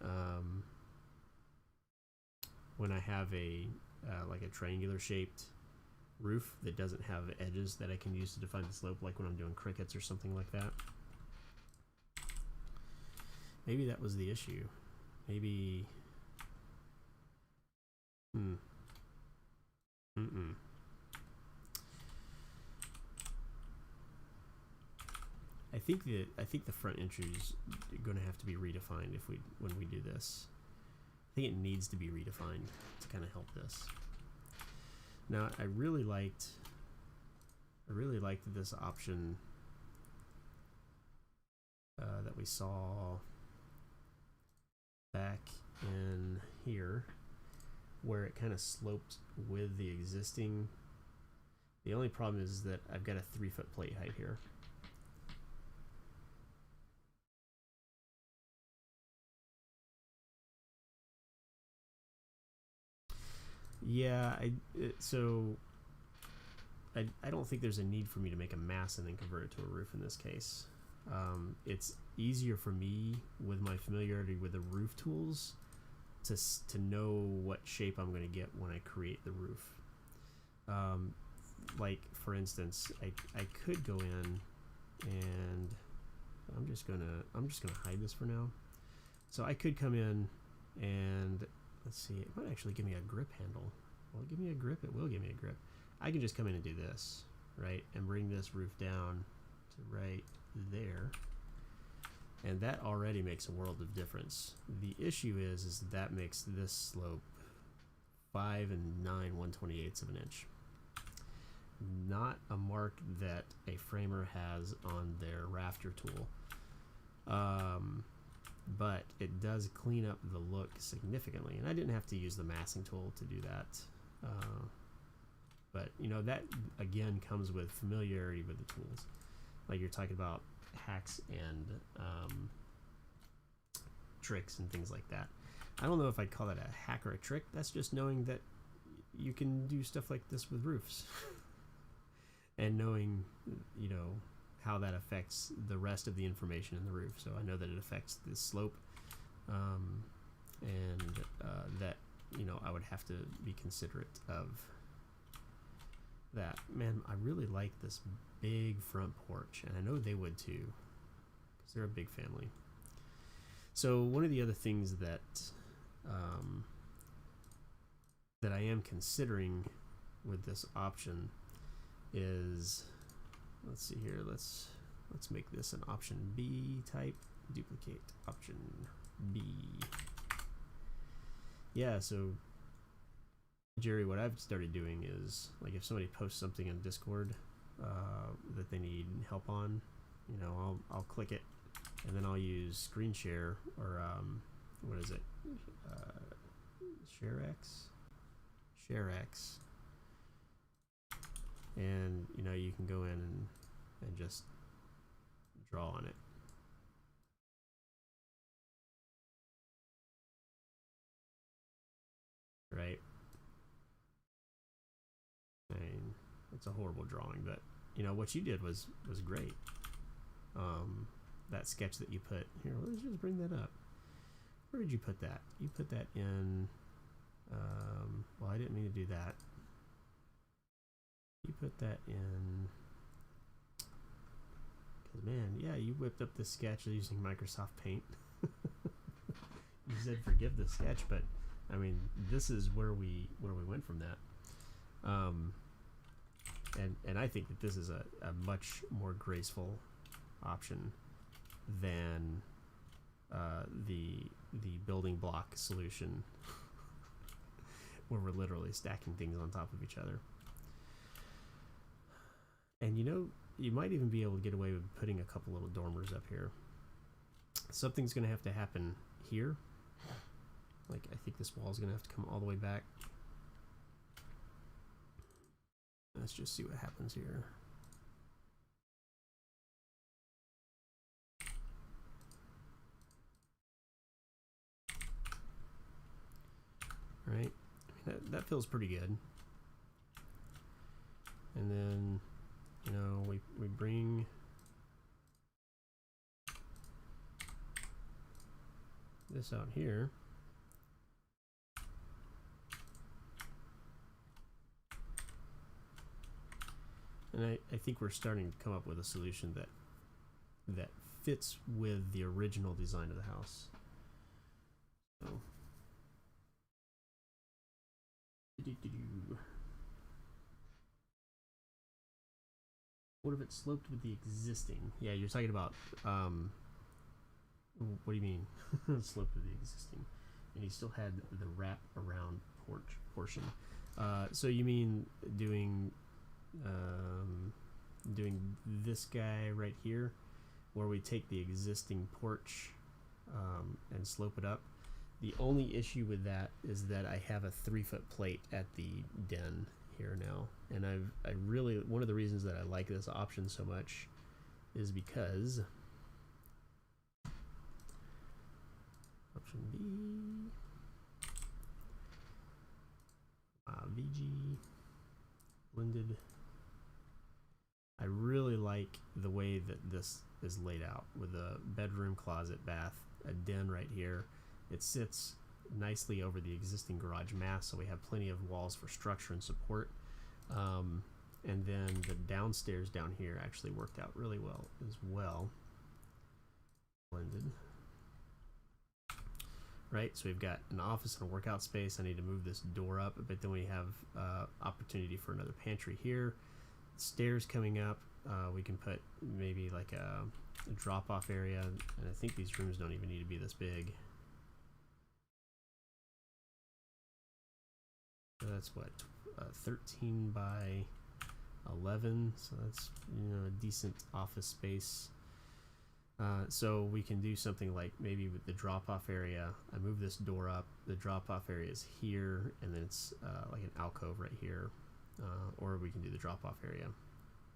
I have a like a triangular shaped roof that doesn't have edges that I can use to define the slope, like when I'm doing crickets or something like that. Maybe that was the issue. Maybe. I think the front entry is going to have to be redefined when we do this. I think it needs to be redefined to kind of help this. Now, I really liked this option that we saw back in here, where it kind of sloped with the existing. The only problem is that I've got a 3-foot plate height here. Yeah, I don't think there's a need for me to make a mass and then convert it to a roof in this case. It's easier for me with my familiarity with the roof tools to know what shape I'm going to get when I create the roof. Like for instance, I could go in and I'm just gonna hide this for now. So I could come in and let's see, it might actually give me a grip handle. Will it give me a grip? It will give me a grip. I can just come in and do this, right? And bring this roof down to right there. And that already makes a world of difference. The issue is that makes this slope 5 9 1/28 of an inch. Not a mark that a framer has on their rafter tool. But it does clean up the look significantly, and I didn't have to use the massing tool to do that. But you know, that again comes with familiarity with the tools. Like you're talking about hacks and tricks and things like that. I don't know if I'd call that a hack or a trick. That's just knowing that you can do stuff like this with roofs. And knowing, you know, how that affects the rest of the information in the roof. So I know that it affects the slope, and that, you know, I would have to be considerate of that. Man, I really like this big front porch, and I know they would too, because they're a big family. So one of the other things that that I am considering with this option is, let's see here, let's make this an option B type, duplicate option B. Yeah, so Jerry, what I've started doing is, like, if somebody posts something in Discord that they need help on, you know, I'll click it, and then I'll use screen share, or what is it, ShareX, and you know, you can go in and just draw on it. Right? I mean, it's a horrible drawing, but you know what you did was great. That sketch that you put here, let's just bring that up. Where did you put that? You put that in, well, I didn't mean to do that. You put that in, because man, yeah, you whipped up this sketch using Microsoft Paint. You said forgive the sketch, but I mean, this is where we went from that. And I think that this is a much more graceful option than the building block solution, where we're literally stacking things on top of each other. And you know, you might even be able to get away with putting a couple little dormers up here. Something's going to have to happen here. Like, I think this wall is going to have to come all the way back. Let's just see what happens here. that feels pretty good. And then, you know, we bring this out here. And I think we're starting to come up with a solution that fits with the original design of the house. So, what if it sloped with the existing? Yeah, you're talking about what do you mean sloped with the existing? And he still had the wrap around porch portion. So you mean doing this guy right here, where we take the existing porch and slope it up. The only issue with that is that I have a 3-foot plate at the den here now, and I really, one of the reasons that I like this option so much is because option B, VG blended. I really like the way that this is laid out with a bedroom, closet, bath, a den right here. It sits nicely over the existing garage mass, so we have plenty of walls for structure and support. And then the downstairs down here actually worked out really well as well. Blended. Right, so we've got an office and a workout space. I need to move this door up, but then we have opportunity for another pantry here. Stairs coming up. We can put maybe like a drop-off area, and I think these rooms don't even need to be this big. So that's what, 13 by 11, so that's, you know, a decent office space. So we can do something like maybe with the drop-off area, I move this door up, the drop-off area is here, and then it's like an alcove right here. Or we can do the drop-off area,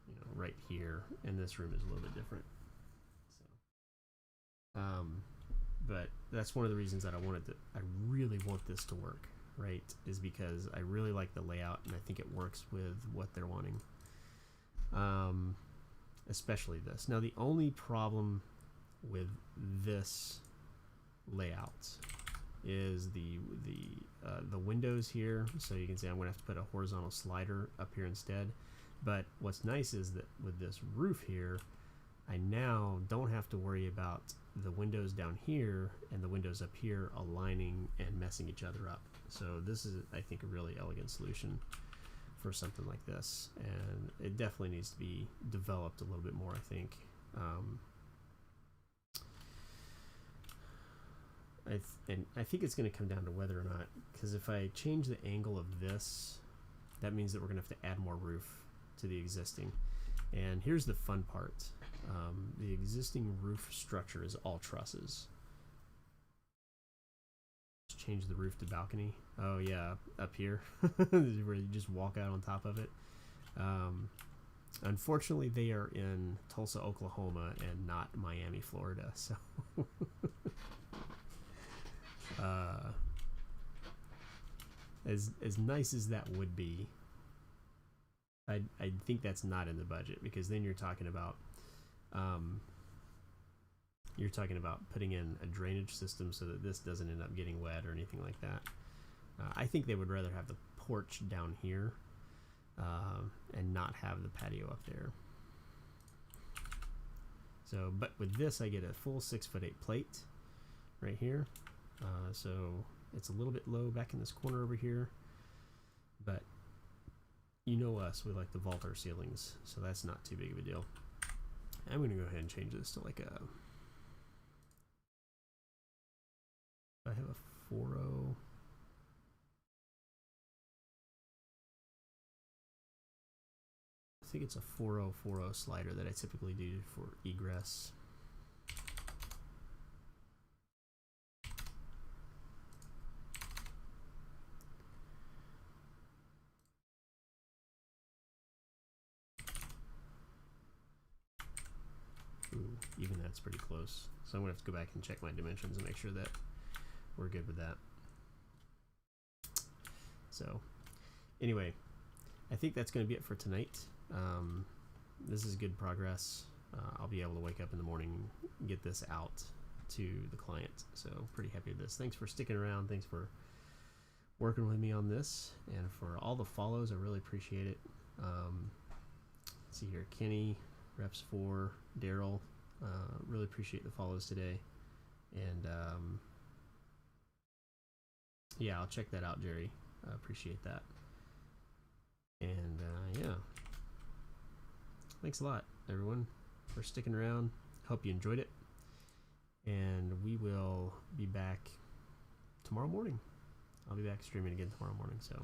you know, right here, and this room is a little bit different. So, but that's one of the reasons that I really want this to work, right? Is because I really like the layout, and I think it works with what they're wanting. Especially this. Now, the only problem with this layout is the windows here. So you can see I'm going to have to put a horizontal slider up here instead. But what's nice is that with this roof here, I now don't have to worry about the windows down here and the windows up here aligning and messing each other up. So this is, I think, a really elegant solution for something like this, and it definitely needs to be developed a little bit more, I think. I think it's going to come down to whether or not, because if I change the angle of this, that means that we're going to have to add more roof to the existing. And here's the fun part. The existing roof structure is all trusses. Just change the roof to balcony. Oh yeah, up here where you just walk out on top of it. Unfortunately, they are in Tulsa, Oklahoma, and not Miami, Florida. So as nice as that would be, I think that's not in the budget, because then you're talking about putting in a drainage system so that this doesn't end up getting wet or anything like that. I think they would rather have the porch down here and not have the patio up there. So, but with this, I get a full 6'8" plate right here. So it's a little bit low back in this corner over here, but you know us, we like to vault our ceilings, so that's not too big of a deal. I'm going to go ahead and change this to like a, I have a 4.0. I think it's a 4.0/4.0 slider that I typically do for egress. Ooh, even that's pretty close. So I'm going to have to go back and check my dimensions and make sure that we're good with that. So Anyway, I think that's going to be it for tonight. This is good progress. I'll be able to wake up in the morning and get this out to the client. So pretty happy with this. Thanks for sticking around. Thanks for working with me on this, and for all the follows. I really appreciate it. Let's see here, Kenny, Reps 4, Daryl. Really appreciate the follows today. And yeah, I'll check that out, Jerry. I appreciate that. And yeah, thanks a lot, everyone, for sticking around. Hope you enjoyed it. And we will be back tomorrow morning. I'll be back streaming again tomorrow morning. So